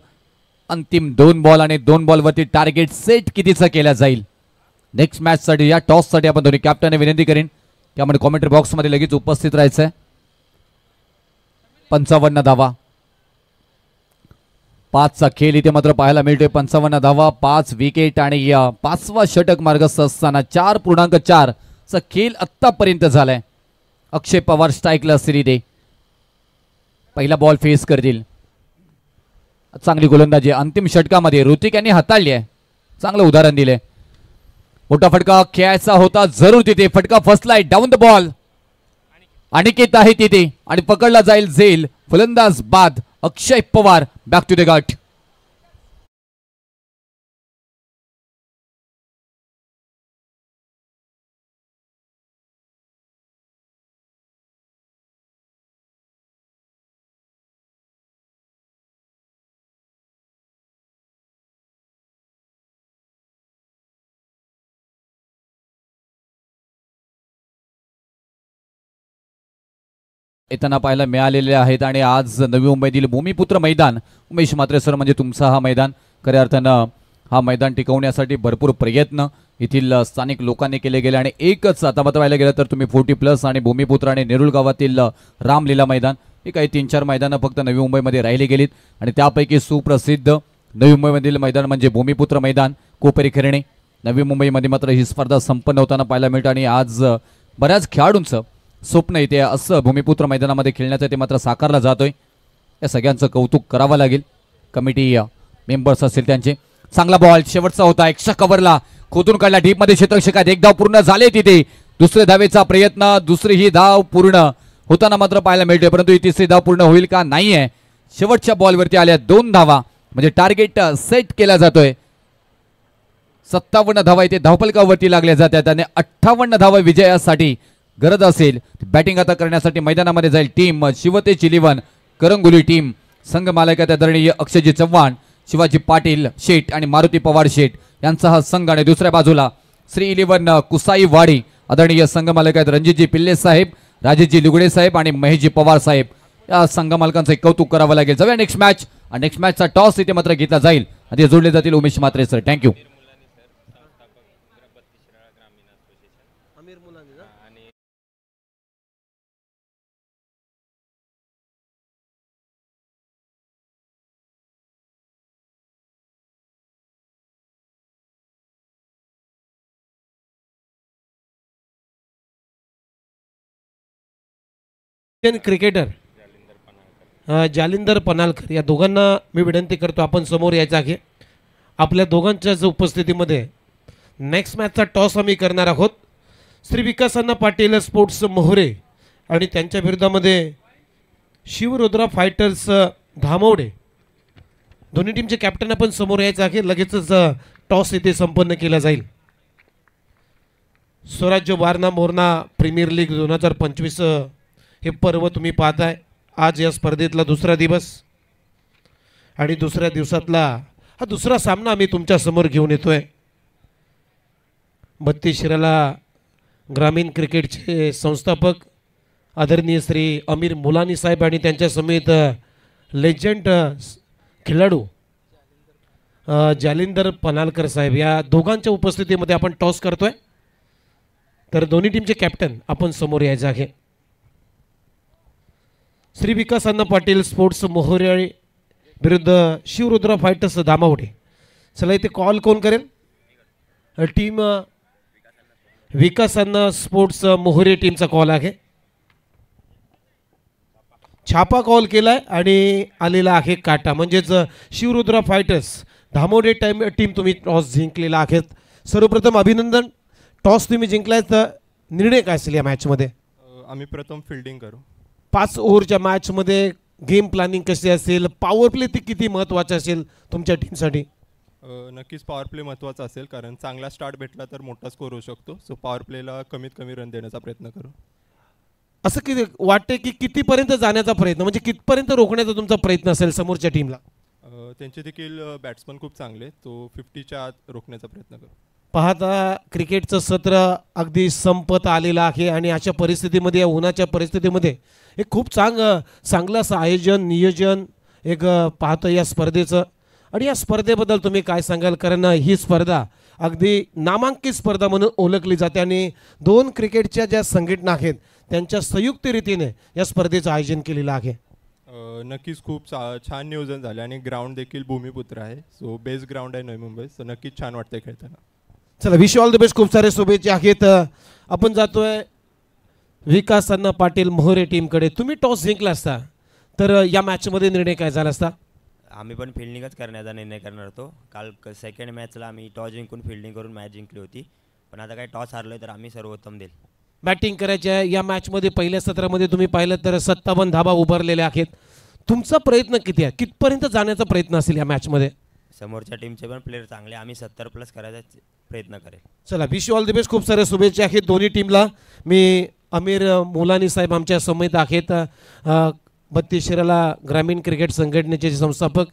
अंतिम 2 बॉल आणि 2 बॉलवरती टार्गेट सेट कितीचा केला जाईल नेक्स्ट मॅच साठी. या टॉस साठी आपण दोन्ही कॅप्टनने विनंती करेन त्यामुळे कॉमेंट्री बॉक्स मध्ये लगेच उपस्थित राहायचंय. 55 धावा, 5चा खेळ इथे मात्र पाहायला मिळतोय. 55 धावा, 5 विकेट आणि 5वा षटक मार्गस्थ असताना 4.4 चा खेळ आतापर्यंत झालाय. अक्षय पवार स्ट्राईकला असतील इथे. पहिला बॉल फेस करतील. चांगली गोलंदाजी अंतिम षटकामध्ये ऋतिक यांनी हाताळली आहे. चांगलं उदाहरण दिले. मोठा फटका खेळायचा होता जरूर तिथे. फटका फसलाय. Down the ball. अनिकेत आहे तिथे आणि पकडला जाईल झेल. फलंदाज बाद. Akshay Pawar back to the gate. येताना पाहायला मिळालेले आहेत आणि आज नवी मुंबईतील भूमिपुत्र मैदान उमेश म्हात्रे सर म्हणजे तुमचा हा मैदान खऱ्या अर्थानं हा मैदान टिकवण्यासाठी भरपूर प्रयत्न येथील स्थानिक लोकांनी केले गेले आणि एकच आता मात्र पाहायला गेलं तर तुम्ही 40+ आणि भूमिपुत्र आणि नेरुळ गावातील रामलीला मैदान हे काही 3-4 मैदानं फक्त नवी मुंबईमध्ये राहिली गेलीत आणि त्यापैकी सुप्रसिद्ध नवी मुंबईमधील मैदान म्हणजे भूमिपुत्र मैदान कोपेरी खिरणे. नवी मुंबईमध्ये मात्र ही स्पर्धा संपन्न होताना पाहायला मिळतं आणि आज बऱ्याच खेळाडूंचं स्वप्न इथे असं भूमिपुत्र मैदानामध्ये खेळण्याचं ते मात्र साकारला जातोय. या सगळ्यांचं कौतुक करावं लागेल. कमिटी मेंबर्स असतील त्यांचे. चांगला बॉल शेवटचा होता. एक्स्ट्रा कव्हरला खोदून काढला डीप मध्ये क्षेत्ररक्षकात. 1 धाव पूर्ण झाले तिथे. दुसरे धावेचा प्रयत्न. दुसरी ही धाव पूर्ण होताना मात्र पाहायला मिळते परंतु ही तिसरी धाव पूर्ण होईल का नाहीये. शेवटच्या बॉलवरती आल्या 2 धावा म्हणजे टार्गेट सेट केला जातोय. 57 धावा इथे धावफलकावरती लागल्या जातात आणि 58 धावा विजयासाठी गरज असेल. बॅटिंग आता करण्यासाठी मैदानामध्ये जाईल टीम शिवतेज 11 करंगुली टीम. संघ मालकात आदरणीय अक्षयजी चव्हाण, शिवाजी पाटील शेठ आणि मारुती पवार शेठ यांचा हा संघ आणि दुसऱ्या बाजूला श्री 11 कुसाई वाडी आदरणीय संघ मालकात रणजितजी पिल्ले साहेब, राजेशजी लुगडे साहेब आणि महेशजी पवार साहेब या संघ मालकांचे कौतुक करावं लागेल. जाऊया नेक्स्ट मॅच. नेक्स्ट मॅचचा टॉस इथे मात्र घेतला जाईल आणि जोडले जातील Umesh Mhatre sir. Thank you. Cricketer Jalindar Panalkar या दोघांना मी विनंती करतो आपण समोर यायचं आहे. आपल्या दोघांच्याच उपस्थितीमध्ये नेक्स्ट मॅचचा टॉस आम्ही करणार आहोत. श्री विकासांना पाटील स्पोर्ट्स मोहरे आणि त्यांच्या विरोधामध्ये शिवरुद्रा फायटर्स धामवडे दोन्ही टीमचे कॅप्टन आपण समोर यायचं आहे. लगेचच टॉस इथे संपन्न केला जाईल. स्वराज्य वारणा मोरणा प्रीमियर लीग 2025 हे पर्व तुम्ही पाहताय. आज या स्पर्धेतला दुसरा दिवस आणि दुसऱ्या दिवसातला हा दुसरा सामना आम्ही तुमच्या समोर घेऊन येतोय. 32 शिराला ग्रामीण क्रिकेटचे संस्थापक आदरणीय श्री अमीर मुलानी साहेब आणि त्यांच्या समेत लेजंड खेळाडू जालिंदर पनालकर साहेब या दोघांच्या उपस्थितीमध्ये आपण टॉस करतोय. तर दोन्ही टीमचे कॅप्टन आपण समोर यायचं आहे. श्री विकास अण्णा पाटील स्पोर्ट्स मोहोरे विरुद्ध शिवरुद्र फायटर्स धामावडे. चला इथे कॉल कोण करेल? टीम विकास अण्णा स्पोर्ट्स मोहोरे टीमचा कॉल आहे. छापा कॉल केलाय आणि आलेला आहे काटा. म्हणजेच शिवरुद्र फायटर्स धामोडे टीम तुम्ही टॉस जिंकलेला आहेत. सर्वप्रथम अभिनंदन. टॉस तुम्ही जिंकलाय तर निर्णय काय असेल या मॅचमध्ये? आम्ही प्रथम फिल्डिंग करू. 5 ओव्हरच्या मॅचमध्ये गेम प्लॅनिंग कशी असेल? पॉवर प्ले ती किती महत्त्वाचा असेल तुमच्या टीमसाठी? नक्कीच पॉवर प्ले महत्त्वाचा असेल, कारण चांगला स्टार्ट भेटला तर मोठा स्कोर होऊ शकतो. सो पॉवर प्लेला कमीत कमी रन देण्याचा प्रयत्न करू. असं किती वाटते की कितीपर्यंत जाण्याचा प्रयत्न, म्हणजे कितपर्यंत रोखण्याचा तुमचा प्रयत्न असेल समोरच्या टीमला? त्यांचे देखील बॅट्समन खूप चांगले, तो 50च्या आत रोखण्याचा प्रयत्न करू. पाहता क्रिकेटचं सत्र अगदी संपत आलेलं आहे आणि अशा परिस्थितीमध्ये, या उन्हाच्या परिस्थितीमध्ये एक खूप चांगलं असं आयोजन नियोजन एक पाहतो या स्पर्धेचं. आणि या स्पर्धेबद्दल तुम्ही काय सांगाल? कारण ही स्पर्धा अगदी नामांकित स्पर्धा म्हणून ओळखली जाते आणि 2 क्रिकेटच्या ज्या संघटना आहेत त्यांच्या संयुक्त रीतीने या स्पर्धेचं आयोजन केलेलं आहे. नक्कीच खूप छान नियोजन झाले आणि ग्राउंड देखील भूमिपुत्र आहे. सो बेस्ट ग्राउंड आहे नवी मुंबई. सो नक्कीच छान वाटतंय खेळताना. चला, विश ऑल द बेस्ट. खूप सारे शुभेच्छा आहेत. आपण जातोय विकास अण्णा पाटील मोहोरे टीमकडे. तुम्ही टॉस जिंकला असता तर या मॅचमध्ये निर्णय काय झाला असता? आम्ही पण फिल्डिंगच करण्याचा निर्णय करणार होतो. काल सेकंड मॅचला आम्ही टॉस जिंकून फिल्डिंग करून मॅच जिंकली होती. पण आता काय टॉस हारलोय तर आम्ही सर्वोत्तम देईल. बॅटिंग करायची आहे या मॅचमध्ये. पहिल्या सत्रामध्ये तुम्ही पाहिलं तर 57 धाबा उभारलेले आहेत. तुमचा प्रयत्न किती आहे? कितपर्यंत जाण्याचा प्रयत्न असेल या मॅचमध्ये? समोरच्या टीमचे पण प्लेयर चांगले, आम्ही 70+ करायचा प्रयत्न करेल. चला, विश ऑल द बेस्ट. खूप सारे शुभेच्छा आहेत दोन्ही टीमला. मी अमीर मुलानी साहेब आमच्या समेत आहेत, 32 शिराला ग्रामीण क्रिकेट संघटनेचे संस्थापक.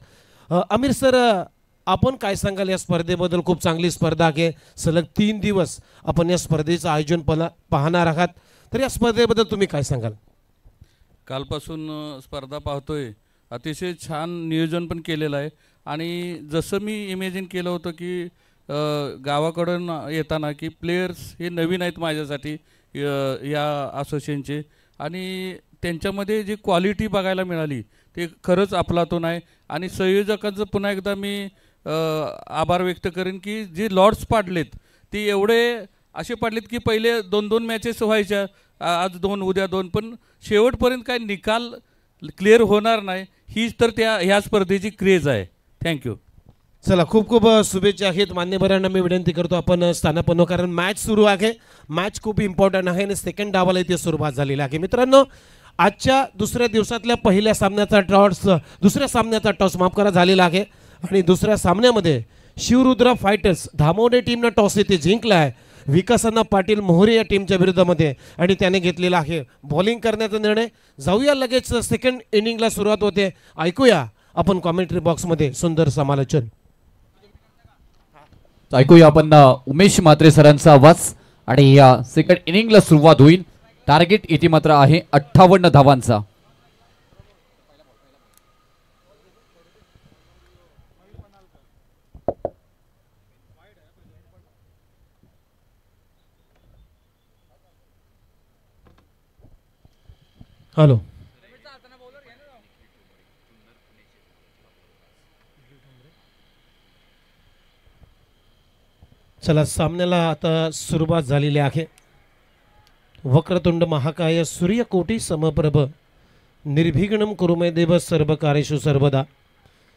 अमीर सर, आपण काय सांगाल या स्पर्धेबद्दल? खूप चांगली स्पर्धा आहे. सलग 3 दिवस आपण या स्पर्धेचं आयोजन पाहणार आहात. तर या स्पर्धेबद्दल तुम्ही काय सांगाल? कालपासून स्पर्धा पाहतोय. अतिशय छान नियोजन पण केलेलं आहे आणि जसं मी इमेजिन केलं होतं की गावाकडून येताना की प्लेयर्स हे नवीन आहेत माझ्यासाठी या असोसिएशनचे, आणि त्यांच्यामध्ये जी क्वालिटी बघायला मिळाली ते खरंच अफलातून आहे. आणि संयोजकांचं पुन्हा एकदा मी आभार व्यक्त करेन की जे लॉर्ड्स पाडलेत ते एवढे असे पाडलेत की पहिले 2-2 मॅचेस व्हायच्या, आज 2 उद्या 2, पण शेवटपर्यंत काय निकाल क्लिअर होणार नाही. हीच तर ह्या स्पर्धेची क्रेज आहे. थँक्यू. चला, खूप खूप शुभेच्छा आहेत. मान्यवरांना मी विनंती करतो आपण स्थानापन्न, कारण मॅच सुरू आहे. मॅच खूप इम्पॉर्टंट आहे आणि सेकंड डावाला इथे सुरुवात झालेली आहे. मित्रांनो, आजच्या दुसऱ्या दिवसातल्या पहिल्या सामन्याचा दुसऱ्या सामन्याचा टॉस माफ करा झालेला आहे आणि दुसऱ्या सामन्यामध्ये शिवरुद्र फायटर्स धामोडे टीमनं टॉस इथे जिंकला आहे विकास अण्णा पाटील मोहोरे या टीमच्या विरोधामध्ये आणि त्याने घेतलेला आहे बॉलिंग करण्याचा निर्णय. जाऊया लगेच सेकंड इनिंगला सुरुवात होते. ऐकूया आपण कॉमेंट्री बॉक्समध्ये सुंदर समालोचन. ऐकूया आपण उमेश म्हात्रे सरांचा आवाज आणि या सेकंड इनिंगला सुरुवात होईल. टार्गेट इथे मात्र आहे 58 धावांचा. हॅलो, चला, सामन्याला आता सुरुवात झालेली आहे. वक्रतुंड महाकाय सूर्यकोटी समप्रभ निर्विघ्नं कुरुमे देव सर्व कार्येषु सर्वदा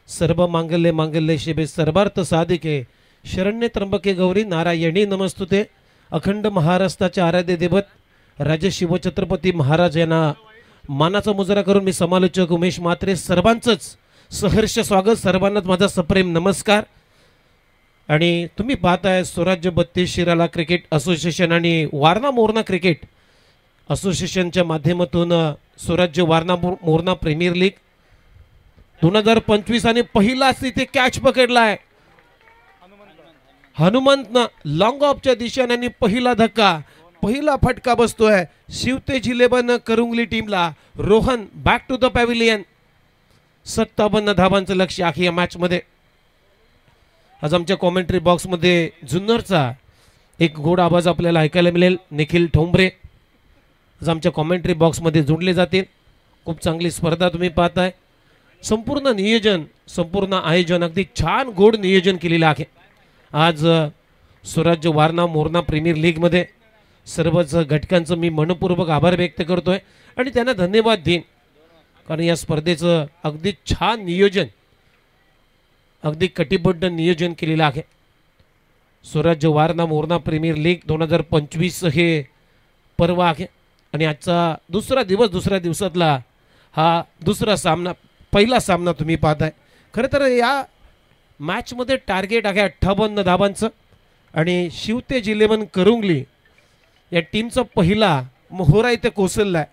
सर्व मांगल्ये मांगल्ये शिवे सर्वार्थ साधिके शरण्ये त्र्यंबके गौरी नारायणी नमस्तुते. अखंड महाराष्ट्राचे आराध्य देवत राजे शिवछत्रपती महाराज यांना मानाचा मुजरा करून मी समालोचक उमेश म्हात्रे सर्वांचंच सहर्ष स्वागत. सर्वांनाच माझा सप्रेम नमस्कार. आणि तुम्ही पाहताय स्वराज्य 32 शिराला क्रिकेट असोसिएशन आणि वारणा मोरणा क्रिकेट असोसिएशनच्या माध्यमातून स्वराज्य वारणा मोरणा प्रीमियर लीग 2025 आणि पहिलाच तिथे कॅच पकडलाय हनुमंतनं लॉंग ऑफच्या दिशेने आणि पहिला धक्का पहिला फटका बसतोय शिवतेज 11 करुंगली टीमला. Rohan back to the pavilion. 57 धावांचं लक्ष्य आहे या मॅच मध्ये. आज आमच्या कॉमेंट्री बॉक्स मध्ये जुन्नरचा एक गोड आवाज आपल्याला ऐकायला मिळेल. निखिल ठोंबरे आज आमच्या कॉमेंट्री बॉक्स मध्ये जोडले जातील. खूप चांगली स्पर्धा तुम्ही पाहताय. संपूर्ण नियोजन संपूर्ण आयोजन अगदी छान गोड नियोजन केलेलं आहे. आज स्वराज्य वारणा मोरणा प्रीमियर लीग मध्ये सर्वच घटकांचं मी मनपूर्वक आभार व्यक्त करतोय आणि त्यांना धन्यवाद देईन कारण या स्पर्धेचं अगदी छान नियोजन अगदी कटिबद्ध नियोजन केलेलं आहे. स्वराज्य वारणा मोरणा प्रीमियर लीग 2025 हे पर्व आहे आणि आजचा दुसरा दिवसातला हा दुसरा सामना पहिला सामना तुम्ही पाहताय. खरं तर या मॅचमध्ये टार्गेट आहे 58 धावांचं आणि शिवतेज 11 करुंगली या टीमचा पहिला मोहरा इथे कोसळलाय.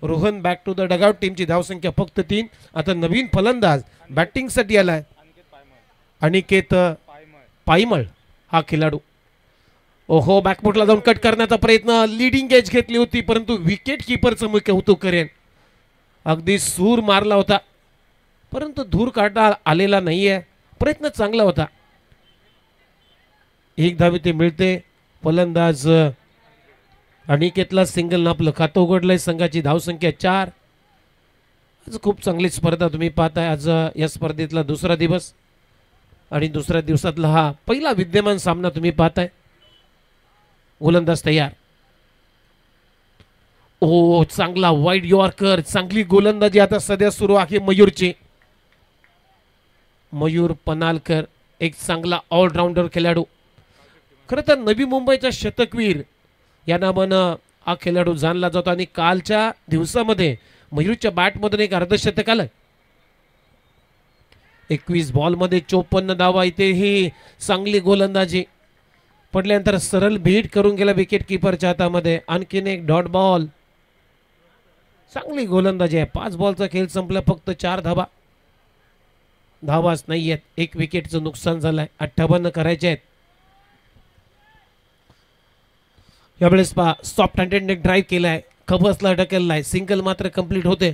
Rohan back to the dugout. टीमची धावसंख्या फक्त 3. आता नवीन फलंदाज बॅटिंगसाठी आलाय अनिकेत पायमळ हा खेळाडू. ओहो बॅकफुटला जाऊन कट करण्याचा प्रयत्न. लीडिंग एज घेतली होती परंतु विकेट किपरचं मी कौतुक करेन. अगदी सूर मारला होता परंतु धूर काढता आलेला नाहीये. प्रयत्न चांगला होता. एक धाव इथे मिळते. फलंदाज अनिकेतला सिंगल आपलं खातं उघडलंय. संघाची धावसंख्या 4. आज खूप चांगली स्पर्धा तुम्ही पाहताय. आज या स्पर्धेतला दुसरा दिवस आणि दुसऱ्या दिवसातला हा पहिला विद्यमान सामना तुम्ही पाहताय. गोलंदाज तयार. ओ चांगला वाईड यॉर्कर. चांगली गोलंदाजी आता सध्या सुरू आहे मयूरची. मयूर पनालकर एक चांगला ऑलराऊंडर खेळाडू. खरं तर नवी मुंबईचा शतकवीर या नावानं हा खेळाडू जाणला जातो आणि कालच्या दिवसामध्ये मयूरच्या बॅटमधून एक अर्धशतक आलं. 21 बॉलमध्ये 54 धावा. इथे ही चांगली गोलंदाजी. पडल्यानंतर सरळ भेट करून गेला विकेट किपरच्या हातामध्ये. आणखीन एक डॉट बॉल. चांगली गोलंदाजी आहे. 5 बॉलचा खेळ संपला. फक्त 4 धावा. धावाच नाही आहेत. 1 विकेटचं नुकसान झालंय. 58 करायचे आहेत. यावेळेस पहा सॉफ्ट हँडेडने ड्राईव्ह केलाय. कबसला ढकललाय. सिंगल मात्र कंप्लीट होते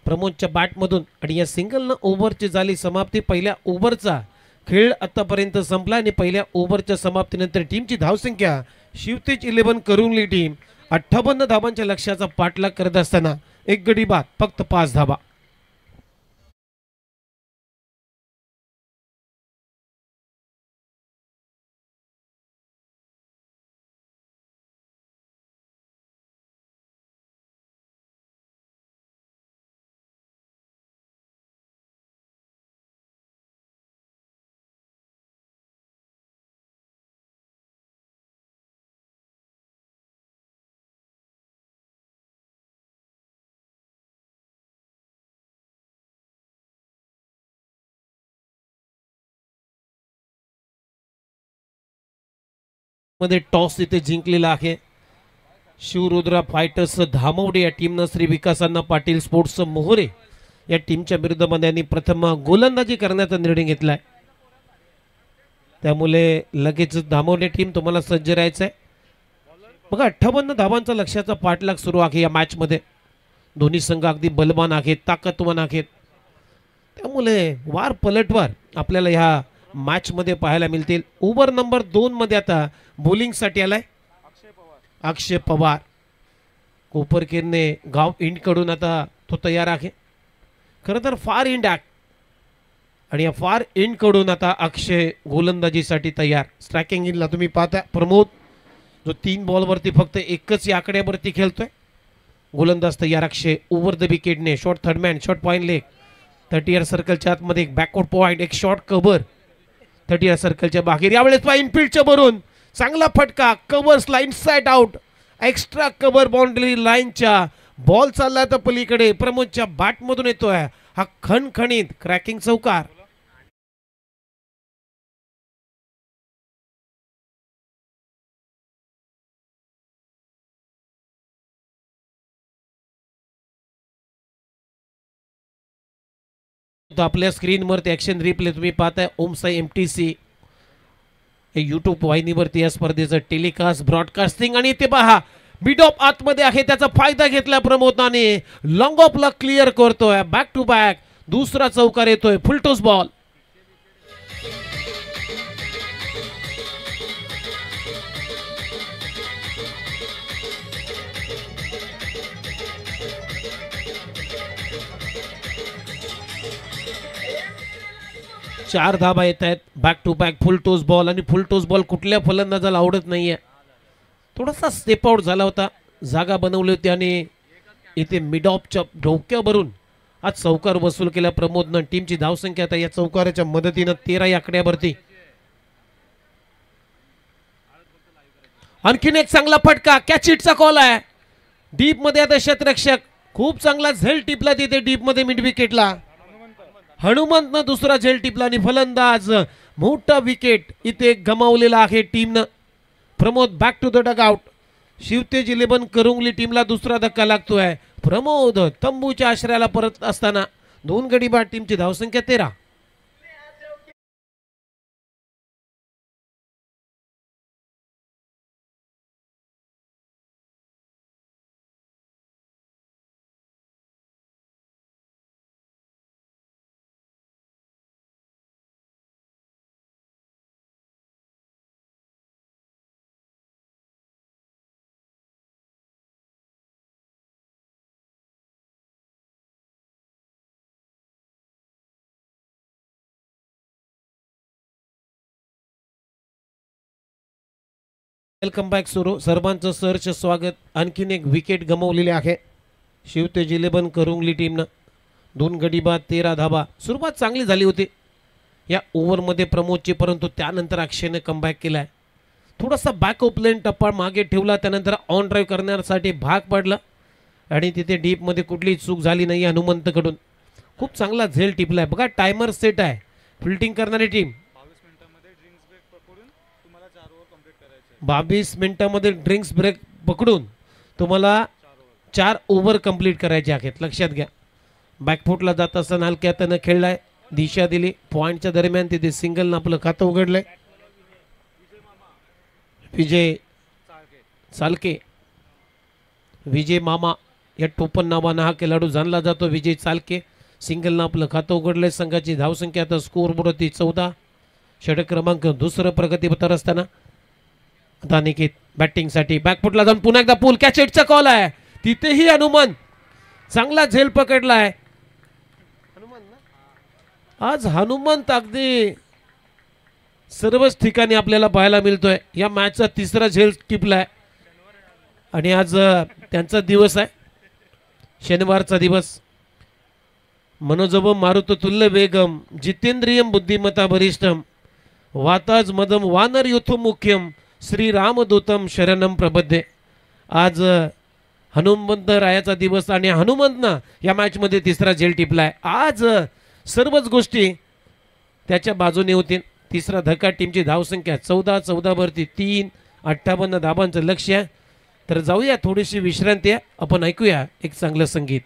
प्रमोदच्या बॅटमधून आणि या सिंगलनं ओव्हरची झाली समाप्ती. पहिल्या ओव्हरचा खेळ आतापर्यंत संपला आणि पहिल्या ओव्हरच्या समाप्तीनंतर टीमची धावसंख्या शिवतेज 11 करुंगली टीम 58 धावांच्या लक्ष्याचा पाठलाग करत असताना एक गडी बाद फक्त 5 धावा. मध्ये टॉस इथे जिंकलेला आहे. शिवरुद्रा फायटर्स धामवडे या टीमनं श्री विकासांना पाटील स्पोर्ट्स मोहरे या टीमच्या विरुद्धमध्ये यांनी प्रथम गोलंदाजी करण्याचा निर्णय घेतलाय. त्यामुळे लगेच धामवडे टीम तुम्हाला सज्ज राहायचं आहे. बघा 58 धावांचा लक्ष्याचा पाठलाग सुरू आहे या मॅच मध्ये. दोन्ही संघ अगदी बलवान आहेत, ताकदवान आहेत. त्यामुळे वार पलटवार आपल्याला ह्या मॅच मध्ये पाहायला मिळतील. ओव्हर नंबर 2 मध्ये आता बॉलिंग साठी आलाय अक्षय पवार. कोपरकेरने गाव इंड कडून आता तो तयार आहे. खरं तर फार इंड आणि या फार इंड कडून आता अक्षय गोलंदाजीसाठी तयार. स्ट्रायकिंग इनला तुम्ही पाहता प्रमोद जो 3 बॉलवरती फक्त एकच या आकड्यावरती खेळतोय. गोलंदाज तयार अक्षय. ओव्हर द विकेटने short third man short point leg 30 yard सर्कलच्या आतमध्ये एक बॅकवर्ड पॉइंट एक शॉर्ट कव्हर 30 यार्ड सर्कलच्या बाहेर. यावेळेस इनफिल्डच्या भरून चांगला फटका. Covers line side out. Extra cover boundary लाईनच्या बॉल चालला तर पलीकडे प्रमोदच्या बॅटमधून येतोय हा खणखणीत क्रॅकिंग चौकार. बघतो आपल्या स्क्रीनवरती ॲक्शन रिप्ले तुम्ही पाहताय ओमसाई MTC यूट्यूब वाहिनीवरती या स्पर्धेचं टेलिकास्ट ब्रॉडकास्टिंग. आणि इथे पहा मिड ऑफ आतमध्ये आहे, त्याचा फायदा घेतला प्रमोदने. लॉंग ऑफला क्लिअर करतोय, बॅक टू बॅक दुसरा चौकार येतोय, फुल टॉस बॉल. चार धाबा येत आहेत, back to back full toss ball. आणि फुल टॉस बॉल कुठल्या फलंदाजाला आवडत नाहीये. थोडासा स्टेप आउट झाला होता, जागा बनवली होती आणि इथे मिड ऑफच्या डोक्यावरून आज चौकार वसूल केला प्रमोदनं. टीमची धावसंख्या आता या चौकाराच्या मदतीनं 13 या आकड्यावरती. आणखीन एक चांगला फटका, कॅच इटचा कॉल आहे. डीप मध्ये आता क्षेत्ररक्षक खूप चांगला झेल टिपला तिथे डीप मध्ये मिड विकेटला. हनुमंतनं दुसरा झेल टिपला आणि फलंदाज मोठा विकेट इथे गमावलेला आहे टीमनं. Pramod back to the dugout. Shivtej 11 करुंगली टीमला दुसरा धक्का लागतोय. प्रमोद तंबूच्या आश्रयाला परत असताना 2 गडी बाद. टीमची धावसंख्या 13. वेलकम बॅक सुरू. सर्वांचं सहर्ष स्वागत. आणखीन एक विकेट गमावलेली आहे शिवतेज 11 करुंगली टीमनं. 2 गडी बाद 13 धाबा. सुरुवात चांगली झाली होती या ओव्हरमध्ये प्रमोदची, परंतु त्यानंतर अक्षयने कमबॅक केलाय. थोडासा बॅक ऑफ लेन टप्पा मागे ठेवला, त्यानंतर ऑन ड्राईव्ह करण्यासाठी भाग पडला आणि तिथे डीपमध्ये कुठलीही चूक झाली नाही हनुमंतकडून. खूप चांगला झेल टिपलाय. बघा टायमर सेट आहे. फिल्डिंग करणारी टीम 22 मिनिटांमध्ये ड्रिंक्स ब्रेक पकडून तुम्हाला 4 ओव्हर कंप्लीट करायचे आहेत, लक्षात घ्या. बॅकफुटला जात असताना हलक्या हातानं खेळलाय, दिशा दिली. पॉईंटच्या दरम्यान तिथे सिंगलनं आपलं खातं उघडलंय. विजय चालके, विजय मामा या टोपण नावानं हा खेळाडू जाणला जातो. विजय चालके सिंगलनं आपलं खातं उघडलंय. संघाची धावसंख्या आता स्कोअरबोर्डवरती 14. षटक क्रमांक दुसरं प्रगतीपथावर असताना आता निकेत बॅटिंगसाठी बॅकफुटला जाऊन पुन्हा एकदा पूल. कॅच हिटचा कॉल आहे. तिथेही हनुमान चांगला झेल पकडलाय. आज हनुमंत अगदी सर्वच ठिकाणी आपल्याला पाहायला मिळतोय. या मॅचचा तिसरा झेल टिपलाय आणि आज त्यांचा दिवस आहे, शनिवारचा दिवस. मनोजवम मारुत तुल्य वेगम जितेंद्रियम बुद्धिमता वरिष्ठम वाताज मदम वानर युथो मुख्यम श्री रामदूतम शरणम प्रबद्धे. आज हनुमंत रायाचा दिवस आणि हनुमंतनं या मॅचमध्ये तिसरा झेल टिपलाय. आज सर्वच गोष्टी त्याच्या बाजूने होतील. तिसरा धक्का. टीमची धावसंख्या 14 वरती 3, 58 धाबांचं लक्ष्य आहे. तर जाऊया थोडीशी विश्रांती आहे, आपण ऐकूया एक चांगलं संगीत.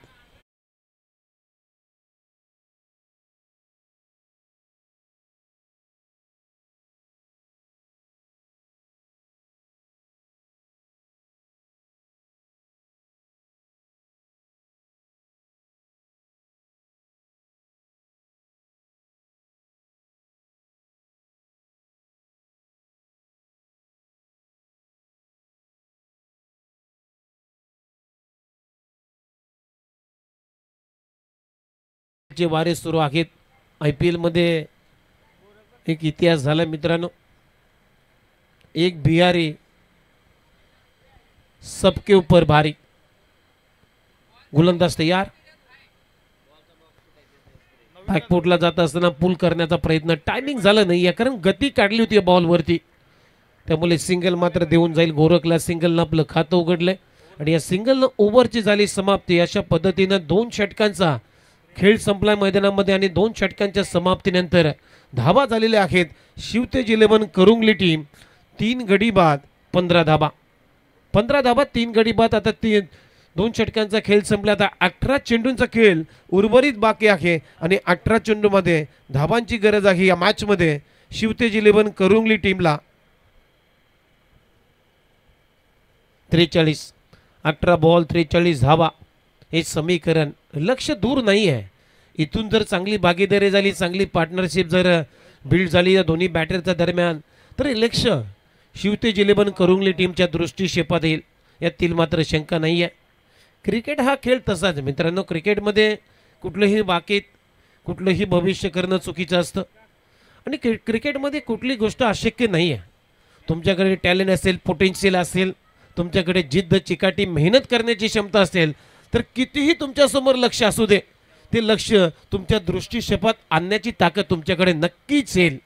चे वारे सुरू आहेत. IPL मध्ये एक इतिहास झाला मित्रांनो. एक बिहारी सबके ऊपर भारी. गोलंदाज तयार. बॅकफुटला जात असताना पुल करण्याचा प्रयत्न, टायमिंग झालं नाही कारण गती काढली होती बॉलवरती, त्यामुळे सिंगल मात्र देऊन जाईल. गोरखला सिंगलनं आपलं खातं उघडलंय आणि या सिंगलनं ओव्हरची झाली समाप्ती. अशा पद्धतीनं 2 षटकांचा खेळ संपला मैदानामध्ये आणि 2 षटकांच्या समाप्तीनंतर धावा झालेल्या आहेत. शिवतेज 11 करुंगली टीम 3 गडी बाद 15 धाबा. 15 धाबा 3 गडी बाद. आता 2 षटकांचा खेळ संपला. आता 18 चेंडूंचा खेळ उर्वरित बाकी आहे आणि 18 चेंडूमध्ये धावांची गरज आहे या मॅच मध्ये शिवतेज 11 करुंगली टीमला. 43 18 बॉल 43 धावा हे समीकरण. लक्ष दूर नाही आहे. इथून जर चांगली भागीदारी झाली, चांगली पार्टनरशिप जर बिल्ड झाली या दोन्ही बॅटरच्या दरम्यान, तर हे लक्ष शिवतेज 11 करुंगली टीमच्या दृष्टिक्षेपात येईल, यातील मात्र शंका नाही आहे. क्रिकेट हा खेळ तसाच मित्रांनो. क्रिकेटमध्ये कुठलंही बाकीत कुठलंही भविष्य करणं चुकीचं असतं आणि क्रिकेटमध्ये कुठली गोष्ट अशक्य नाही आहे. तुमच्याकडे टॅलेंट असेल, पोटेन्शियल असेल, तुमच्याकडे जिद्द, चिकाटी, मेहनत करण्याची क्षमता असेल, तर कितीही तुमच्यासमोर लक्ष असू दे, ते लक्ष तुमच्या दृष्टिक्षेपात आणण्याची ताकद तुमच्याकडे नक्कीच येईल,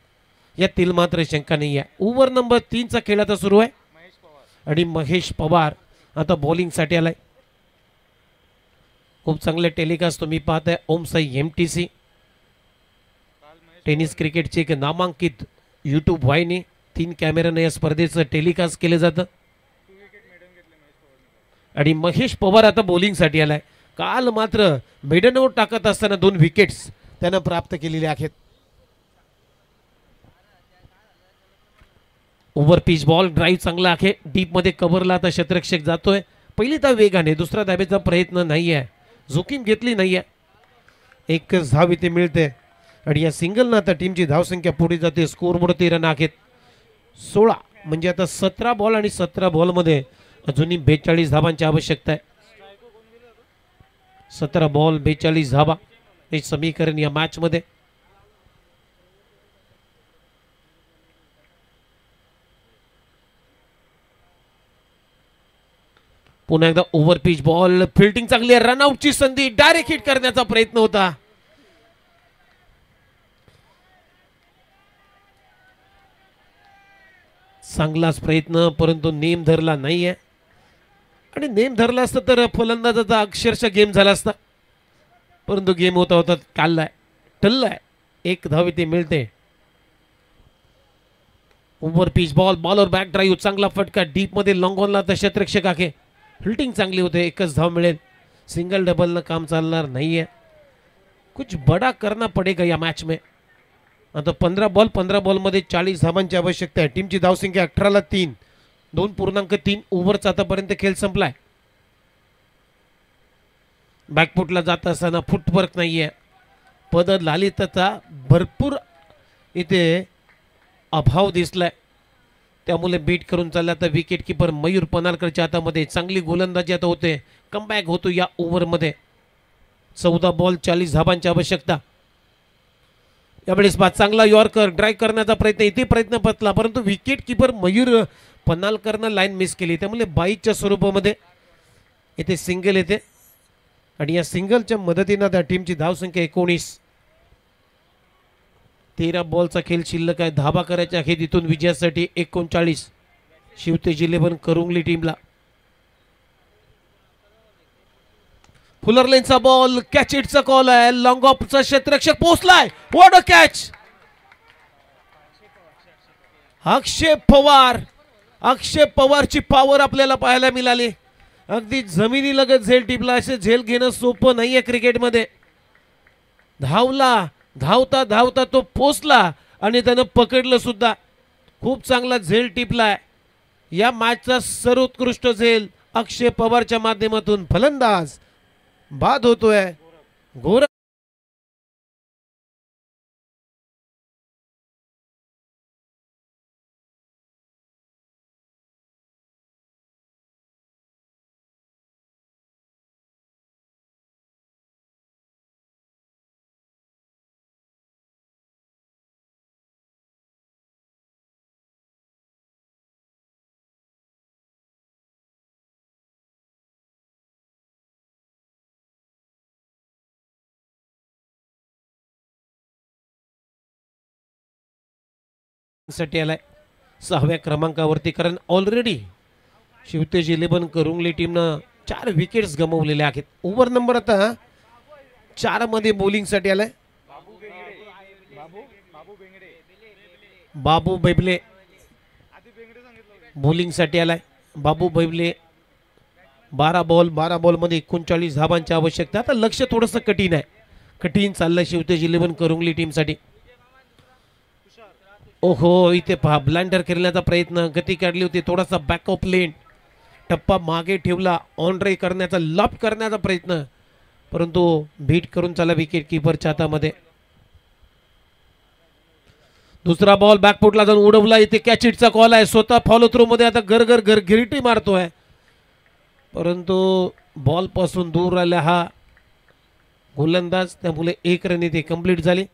यातील मात्र शंका नाही आहे. ओव्हर नंबर 3 चा खेळ आता सुरू आहे आणि महेश पवार आता बॉलिंगसाठी आलाय. खूप चांगले टेलिकास्ट तुम्ही पाहताय ओमसाई MTC टेनिस क्रिकेटची एक नामांकित यूट्यूब वाहिनी. 3 कॅमेऱ्याने या स्पर्धेचं टेलिकास्ट केलं जातं आणि महेश पवार आता बॉलिंगसाठी आलाय. काल मात्र मेडनवर टाकत असताना 2 विकेट्स त्यानं प्राप्त केलेले आहेत. ओव्हर पिच बॉल ड्राईव्ह चांगला आहे. डीप मध्ये कव्हरला आता शतरक्षक जातोय. पहिली धाव वेगाने, दुसरा धावेचा प्रयत्न नाहीये, जोखीम घेतली नाहीये. एकच धाव इथे मिळते आणि या सिंगलनं आता टीमची धावसंख्या पुढे जाते. स्कोरबोर्ड 13 आहेत. 16 म्हणजे आता 17 बॉल आणि 17 बॉल मध्ये अजूनही 42 धावांची आवश्यकता आहे. 17 बॉल 42 धावा हे समीकरण या मॅच मध्ये. पुन्हा एकदा ओव्हर पिच बॉल, फिल्डिंग चांगली आहे, रनआउटची संधी, डायरेक्ट हिट करण्याचा प्रयत्न होता. चांगलाच प्रयत्न, परंतु नेम धरला नाहीये आणि नेम धरला असता तर फलंदाजाचा अक्षरशः गेम झाला असता, परंतु गेम होता होता काढलाय, टल्लाय. 1 धाव इथे मिळते. Over pitch ball, bowler back drive, चांगला फटका, डीप मध्ये लॉंग ऑनला तर क्षेत्ररक्षक आहे. फिल्डिंग चांगली होते. 1च धाव मिळेल. सिंगल डबल न काम चालणार नाहीये. कुछ बडा करना पडेगा या मॅच में. आता 15 बॉल मध्ये 40 धावांची आवश्यकता आहे. टीमची धावसंख्या 18ला 3, 2.3 ओव्हरचा आतापर्यंत खेळ संपलाय. बॅकफुटला जात असताना फुटवर्क नाहीये. पदर लालितचा भरपूर इथे अभाव दिसलाय, त्यामुळे बीट करून चालला. तर विकेट किपर मयूर पनालकरच्या हातामध्ये चांगली गोलंदाजी आता होते. कमबॅक होतो या ओव्हरमध्ये. 14 बॉल 40 धावांची आवश्यकता. यावेळेस बाद चांगला यॉर्कर ड्राईव्ह करण्याचा प्रयत्न, इथे प्रयत्न पतला, परंतु विकेट किपर मयूर पनालकरनं लाईन मिस केली, त्यामुळे 22च्या स्वरूपामध्ये इथे सिंगल येते आणि या सिंगलच्या मदतीने त्या टीमची धावसंख्या 19. 13 बॉलचा खेळ शिल्लक आहे. धावा करायच्या आहेत इथून विजयासाठी 39 शिवतेज 11 करुंगली टीमला. फुलर लेनचा बॉल, कॅच इटचा कॉल आहे. लॉंग ऑफचा क्षेत्ररक्षक पोहोचलाय. What a catch. अक्षय पवारची पॉवर आपल्याला पाहायला मिळाली. अगदी जमिनीलगत झेल टिपला. असे झेल घेणं सोपं नाहीये क्रिकेटमध्ये. धावता धावता तो पोचला आणि त्यानं पकडलं सुद्धा. खूप चांगला झेल टिपलाय. या मॅचचा सर्वोत्कृष्ट झेल अक्षय पवारच्या माध्यमातून फलंदाज बाद होतोय. गोर साठी आलाय 6व्या क्रमांकावरती, कारण ऑलरेडी शिवतेज 11 करुंगली टीमनं 4 विकेट्स गमावलेल्या आहेत. ओव्हर नंबर आता 4 मध्ये बॉलिंगसाठी आलाय बाबू बैबले. बॉलिंगसाठी आलाय बाबू बैबले. 12 बॉलमध्ये 39 धाबांची आवश्यकता. आता लक्ष थोडंसं कठीण आहे, कठीण चाललं शिवतेज 11 करंगली टीमसाठी. ओहो, इथे पहा ब्लाइंडर खेळण्याचा प्रयत्न, गती काढली होती, थोडासा बॅकअप लेन, टप्पा मागे ठेवला, ऑन ड्राईव्ह करण्याचा, लॉप करण्याचा प्रयत्न, परंतु बीट करून चाला विकेट किपरच्या हातामध्ये. दुसरा बॉल बॅकफुटला जाऊन उडवला, इथे कॅच हिटचा कॉल आहे. स्वतः फॉलो थ्रो मध्ये आता घरघिरटी मारतोय, परंतु बॉल पासून दूर राहिला हा गोलंदाज, त्यामुळे 1 रन इथे कंप्लीट झाली.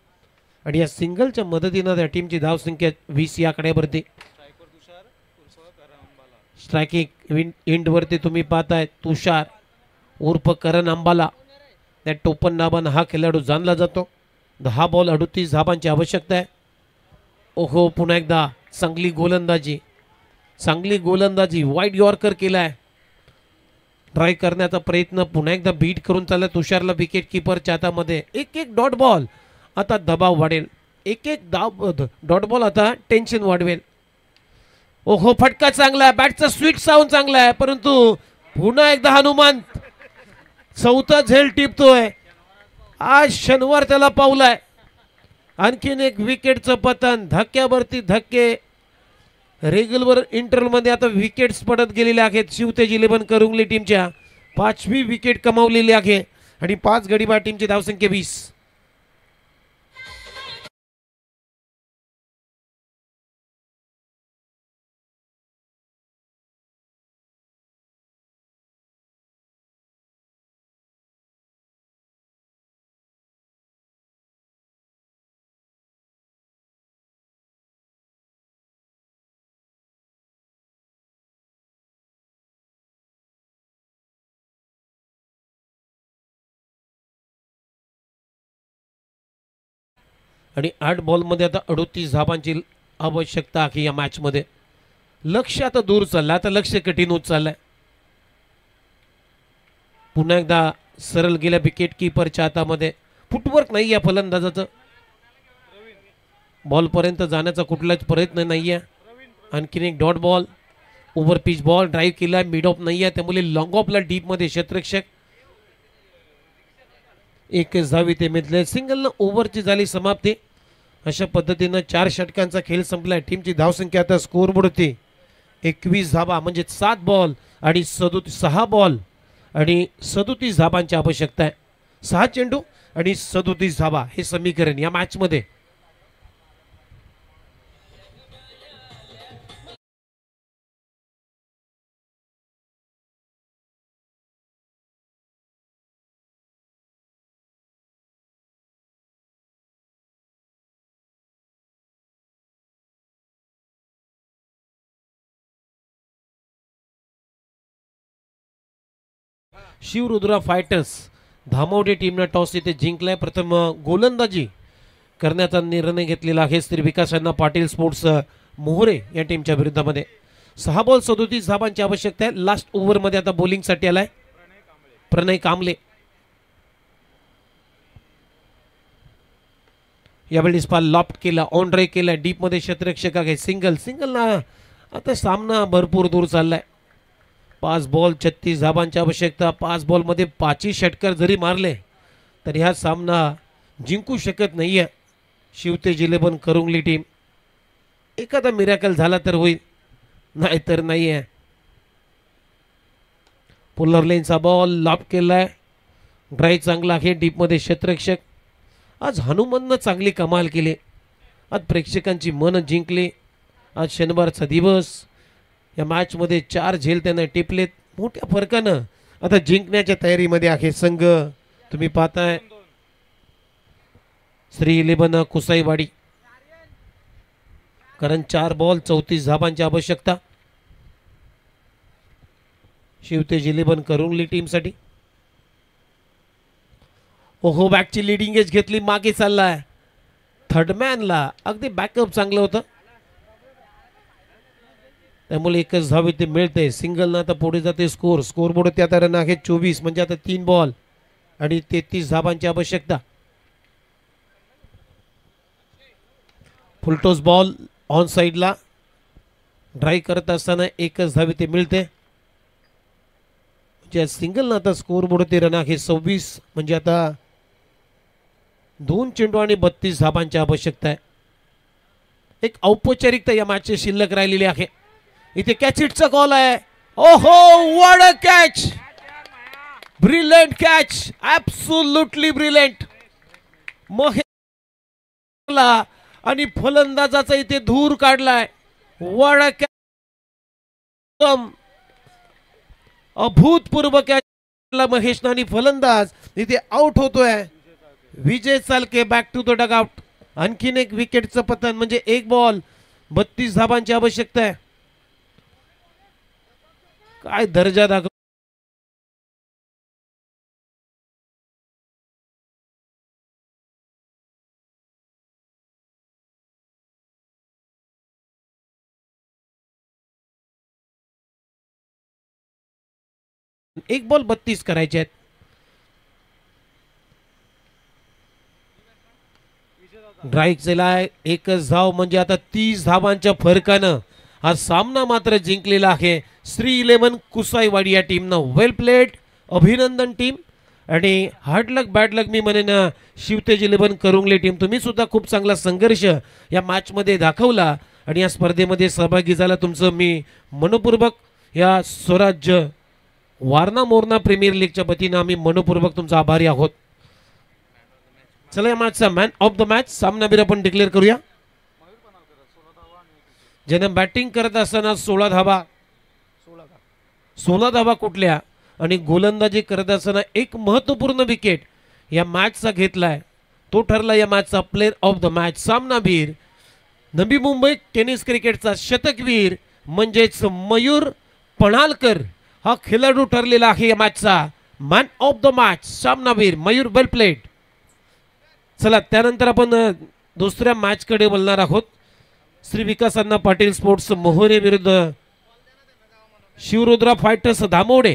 आणि या सिंगलच्या मदतीनं त्या टीमची धावसंख्या 20 या आकड्यावरती. स्ट्रायकिंग एंडवरती तुम्ही पाहताय तुषार उर्फ करण अंबाला, त्या टोपण नावानं हा खेळाडू जाणला जातो. 10 बॉल 38 धाबांची आवश्यकता आहे. ओहो, पुन्हा एकदा चांगली गोलंदाजी, वाईड यॉर्कर केलाय, ट्राय करण्याचा प्रयत्न, पुन्हा एकदा बीट करून चालला तुषारला विकेट किपरच्या हातामध्ये. एक डॉट बॉल आता दबाव वाढेल, एक डॉट बॉल आता टेन्शन वाढवेल. ओहो, फटका चांगला आहे, बॅटचा स्वीट साऊंड चांगला आहे, परंतु पुन्हा एकदा हनुमान चौथा झेल टिपतोय. आज शनिवार त्याला पावलाय. आणखीन एक विकेटचं पतन, धक्क्यावरती धक्के, रेग्युलर इंटरव्हलमध्ये आता विकेट्स पडत गेलेले आहेत. शिवतेज 11 करंगली टीमच्या 5वी विकेट कमावलेली आहे आणि 5 गडीबाद टीमची धावसंख्या 20. आणि 8 बॉलमध्ये आता 38 धाबांची आवश्यकता आहे या मॅचमध्ये. लक्ष आता दूर चाललं, आता लक्ष कठीण होत चाललंय. पुन्हा एकदा सरळ गेल्या विकेट किपरच्या हातामध्ये. फुटवर्क नाही या फलंदाजाचं, बॉलपर्यंत जाण्याचा कुठलाच प्रयत्न नाही आहे. आणखीन एक dot ball, over pitch ball, drive केला, मिड ऑफ नाही आहे, त्यामुळे लॉंग ऑफला डीपमध्ये क्षेत्ररक्षक. 1 धाव ते मिळाले. सिंगलनं ओव्हरची झाली समाप्ती. अशा पद्धतीनं 4 षटकांचा खेळ संपलाय. टीमची धावसंख्या आता स्कोअरबोर्ड होती 21 धाबा, म्हणजे 7 बॉल आणि 6 बॉल आणि 37 धाबांची आवश्यकता आहे. 6 चेंडू आणि 37 धाबा हे समीकरण या मॅचमध्ये. शिवरुद्रा फायटर्स धामवडे टीमने टॉस इथे जिंकलाय. प्रथम गोलंदाजी करण्याचा निर्णय घेतलेला आहे श्री विकास अण्णा पाटील स्पोर्ट्स मोहरे या टीमच्या विरुद्धामध्ये. 6 बॉल 37 धाबांची आवश्यकता आहे. लास्ट ओव्हरमध्ये आता बॉलिंगसाठी आलाय प्रणय कांबळे. यावेळी पाल लॉफ्ट केला, ऑन ड्राईव्ह केला, डीप मध्ये क्षेत्ररक्षक आहे. सिंगल ना आता सामना भरपूर दूर चाललाय. 5 बॉल 36 धाबांची आवश्यकता. 5 बॉलमध्ये 5ही षटकार जरी मारले तर हा सामना जिंकू शकत नाहीये शिवतेज 11 करंगली टीम. एखादा मिरॅकल झाला तर होईल, नाहीतर नाहीये. पुलर लेनचा बॉल लॉप केलाय, ड्राईव्ह चांगला आहे, डीपमध्ये क्षेत्ररक्षक. आज हनुमाननं चांगली कमाल केली, आज प्रेक्षकांची मन जिंकली. आज शनिवारचा दिवस, या मॅचमध्ये 4 झेल त्यानं टिपलेत. मोठ्या फरकानं आता जिंकण्याच्या तयारीमध्ये आहे संघ. तुम्ही पाहताय श्री 11 कुसाईवाडी. कारण 4 बॉल 34 धाबांची आवश्यकता शिवतेज 11 करंगली टीमसाठी. ओहो, बॅकची लिडिंग एज घेतली, मागे चाललाय थर्डमॅनला. अगदी बॅकअप चांगलं होतं, त्यामुळे 1च धाव इथे मिळते. सिंगल आता पुढे जाते. स्कोरबोर्ड त्या रन आहे 24, म्हणजे आता 3 बॉल आणि 33 धाबांची आवश्यकता. फुलटॉस बॉल ऑन साइडला ड्राईव्ह करत असताना 1च धाव इथे मिळते. जे सिंगल आता स्कोर बोर्ड रन आहे 26 म्हणजे आता 2 चेंडू आणि 32 धाबांची आवश्यकता आहे. एक औपचारिकता या मॅचची शिल्लक राहिलेली आहे. इथे कॅच हिटचा कॉल आहे. ओहो what a catch, brilliant catch, absolutely brilliant. महेशला आणि फलंदाजाचा इथे धूर काढलाय. व्हाट अ कॅच, अभूतपूर्व कॅच महेश आणि फलंदाज इथे आउट होतोय. विजय चालके बॅक टू द डगआउट. आणखीन एक विकेटचं पतन म्हणजे 1 बॉल 32 धाबांची आवश्यकता आहे. काय दर्जा दाखव. एक बॉल 32 करायचे आहेत. ड्राईक केलाय. एकच धाव म्हणजे आता 30 धावांच्या फरकानं हा सामना मात्र जिंकलेला आहे श्री 11 कुसाईवाडी या टीमनं. वेल प्लेड, अभिनंदन टीम. आणि हार्ड लक बॅड लक मी म्हणेन शिवतेज 11 करुंगले टीम, तुम्ही सुद्धा खूप चांगला संघर्ष या मॅच मध्ये दाखवला आणि या स्पर्धेमध्ये सहभागी झाला. तुमचं मी मनपूर्वक या स्वराज्य वारणा मोरणा प्रीमियर लीगच्या वतीनं आम्ही मनपूर्वक तुमचा आभारी आहोत. चला या मॅचचा मॅन ऑफ द मॅच सामनावीर आपण डिक्लेअर करूया. ज्यानं बॅटिंग करत असताना 16 धावा कुठल्या आणि गोलंदाजी करत असताना एक महत्वपूर्ण विकेट या मॅचचा घेतलाय, तो ठरला या मॅचचा प्लेअर ऑफ द मॅच. सामनावीर नवी मुंबई टेनिस क्रिकेटचा शतकवीर म्हणजेच मयूर पणालकर हा खेळाडू ठरलेला आहे या मॅचचा मॅन ऑफ द मॅच. सामनावीर मयूर, वेल प्लेड. चला त्यानंतर आपण दुसऱ्या मॅच कडे बोलणार आहोत. श्री विकास अण्णा पाटील स्पोर्ट्स मोहोरे विरुद्ध शिवरुद्रा फायटर्स धामोडे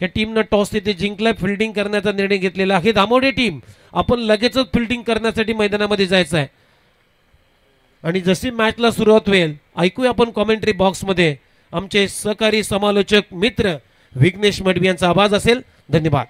या टीमनं टॉस तिथे जिंकलाय. फिल्डिंग करण्याचा निर्णय घेतलेला आहे. धामोडे टीम आपण लगेचच फिल्डिंग करण्यासाठी मैदानामध्ये जायचं आहे. आणि जशी मॅचला सुरुवात होईल ऐकूया आपण कॉमेंट्री बॉक्स मध्ये आमचे सहकारी समालोचक मित्र विघ्नेश मडवी यांचा आवाज असेल. धन्यवाद.